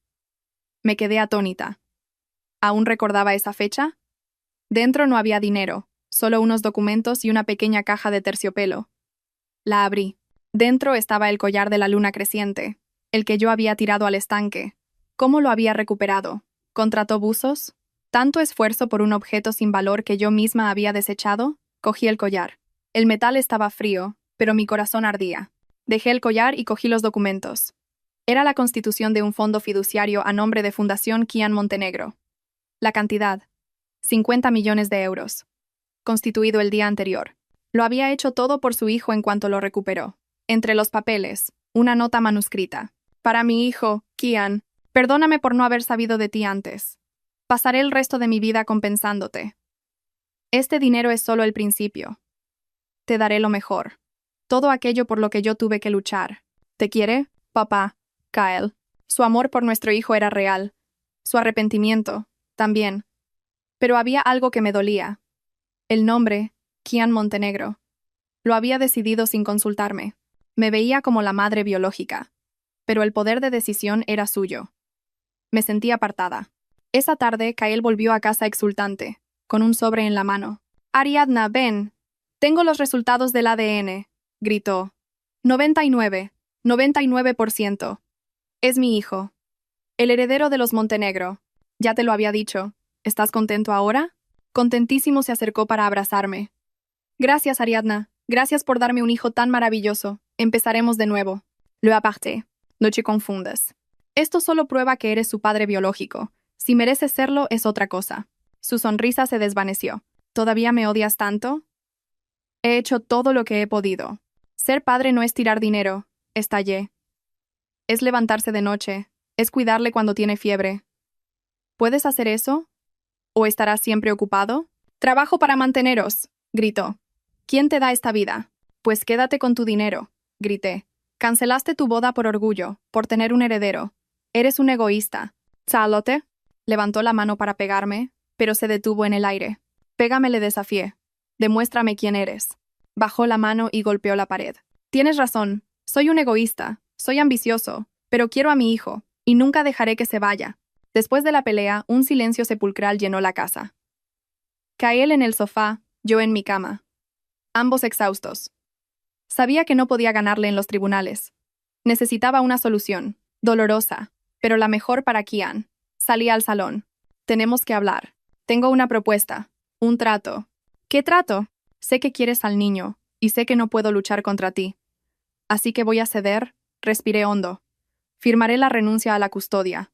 Me quedé atónita. ¿Aún recordaba esa fecha? Dentro no había dinero, solo unos documentos y una pequeña caja de terciopelo. La abrí. Dentro estaba el collar de la luna creciente, el que yo había tirado al estanque. ¿Cómo lo había recuperado? ¿Contrató buzos? ¿Tanto esfuerzo por un objeto sin valor que yo misma había desechado? Cogí el collar. El metal estaba frío, pero mi corazón ardía. Dejé el collar y cogí los documentos. Era la constitución de un fondo fiduciario a nombre de Fundación Kian Montenegro. La cantidad, 50 millones de euros. Constituido el día anterior. Lo había hecho todo por su hijo en cuanto lo recuperó. Entre los papeles, una nota manuscrita. Para mi hijo, Kian, perdóname por no haber sabido de ti antes. Pasaré el resto de mi vida compensándote. Este dinero es solo el principio. Te daré lo mejor. Todo aquello por lo que yo tuve que luchar. ¿Te quiere, papá? Kael. Su amor por nuestro hijo era real. Su arrepentimiento, también. Pero había algo que me dolía. El nombre, Kian Montenegro. Lo había decidido sin consultarme. Me veía como la madre biológica. Pero el poder de decisión era suyo. Me sentí apartada. Esa tarde, Kael volvió a casa exultante, con un sobre en la mano. Ariadna, ven. Tengo los resultados del ADN, gritó. 99, 99%. Es mi hijo. El heredero de los Montenegro. Ya te lo había dicho. ¿Estás contento ahora? Contentísimo se acercó para abrazarme. Gracias, Ariadna. Gracias por darme un hijo tan maravilloso. Empezaremos de nuevo. Lo aparté. No te confundas. Esto solo prueba que eres su padre biológico. Si mereces serlo, es otra cosa. Su sonrisa se desvaneció. ¿Todavía me odias tanto? He hecho todo lo que he podido. Ser padre no es tirar dinero. Estallé. Es levantarse de noche. Es cuidarle cuando tiene fiebre. ¿Puedes hacer eso? ¿O estarás siempre ocupado? Trabajo para manteneros, gritó. ¿Quién te da esta vida? Pues quédate con tu dinero, grité. Cancelaste tu boda por orgullo, por tener un heredero. Eres un egoísta. ¿Salote? Levantó la mano para pegarme, pero se detuvo en el aire. Pégame, le desafié. Demuéstrame quién eres. Bajó la mano y golpeó la pared. Tienes razón, soy un egoísta, soy ambicioso, pero quiero a mi hijo, y nunca dejaré que se vaya. Después de la pelea, un silencio sepulcral llenó la casa. Kael en el sofá, yo en mi cama. Ambos exhaustos. Sabía que no podía ganarle en los tribunales. Necesitaba una solución, dolorosa, pero la mejor para Kian. Salí al salón. Tenemos que hablar. Tengo una propuesta. Un trato. ¿Qué trato? Sé que quieres al niño, y sé que no puedo luchar contra ti. Así que voy a ceder, respiré hondo. Firmaré la renuncia a la custodia.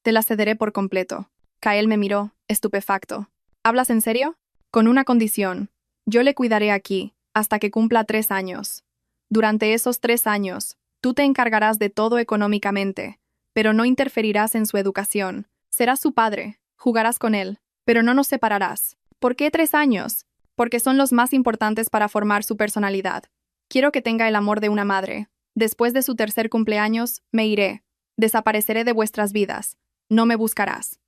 Te la cederé por completo. Kael me miró, estupefacto. ¿Hablas en serio? Con una condición. Yo le cuidaré aquí, hasta que cumpla 3 años. Durante esos 3 años, tú te encargarás de todo económicamente, pero no interferirás en su educación. Serás su padre, jugarás con él, pero no nos separarás. ¿Por qué 3 años? Porque son los más importantes para formar su personalidad. Quiero que tenga el amor de una madre. Después de su 3er cumpleaños, me iré. Desapareceré de vuestras vidas. No me buscarás.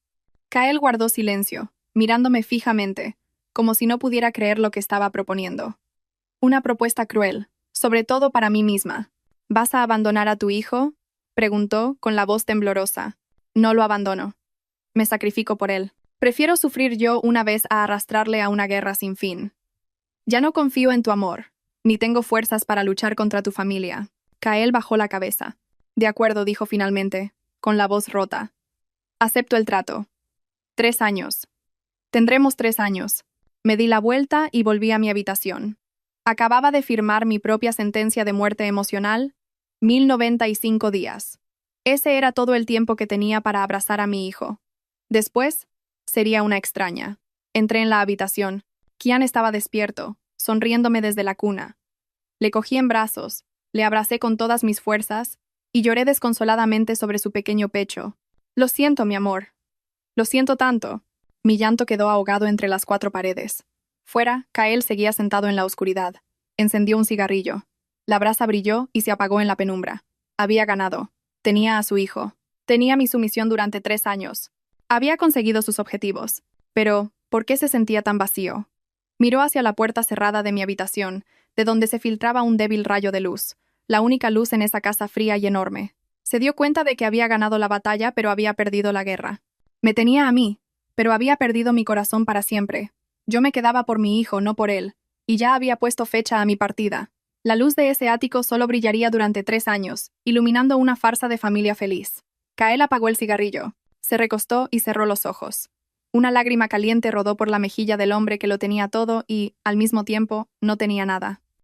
Kael guardó silencio, mirándome fijamente, como si no pudiera creer lo que estaba proponiendo. Una propuesta cruel, sobre todo para mí misma. ¿Vas a abandonar a tu hijo? Preguntó con la voz temblorosa. No lo abandono. Me sacrifico por él. Prefiero sufrir yo una vez a arrastrarle a una guerra sin fin. Ya no confío en tu amor, ni tengo fuerzas para luchar contra tu familia. Kael bajó la cabeza. De acuerdo, dijo finalmente, con la voz rota. Acepto el trato. 3 años. Tendremos 3 años. Me di la vuelta y volví a mi habitación. Acababa de firmar mi propia sentencia de muerte emocional, 1095 días. Ese era todo el tiempo que tenía para abrazar a mi hijo. Después, sería una extraña. Entré en la habitación. Kian estaba despierto, sonriéndome desde la cuna. Le cogí en brazos, le abracé con todas mis fuerzas y lloré desconsoladamente sobre su pequeño pecho. Lo siento, mi amor. Lo siento tanto. Mi llanto quedó ahogado entre las 4 paredes. Fuera, Kael seguía sentado en la oscuridad. Encendió un cigarrillo. La brasa brilló y se apagó en la penumbra. Había ganado. Tenía a su hijo. Tenía mi sumisión durante 3 años. Había conseguido sus objetivos. Pero, ¿por qué se sentía tan vacío? Miró hacia la puerta cerrada de mi habitación, de donde se filtraba un débil rayo de luz, la única luz en esa casa fría y enorme. Se dio cuenta de que había ganado la batalla, pero había perdido la guerra. Me tenía a mí, pero había perdido mi corazón para siempre. Yo me quedaba por mi hijo, no por él, y ya había puesto fecha a mi partida. La luz de ese ático solo brillaría durante 3 años, iluminando una farsa de familia feliz. Kael apagó el cigarrillo, se recostó y cerró los ojos. Una lágrima caliente rodó por la mejilla del hombre que lo tenía todo y, al mismo tiempo, no tenía nada.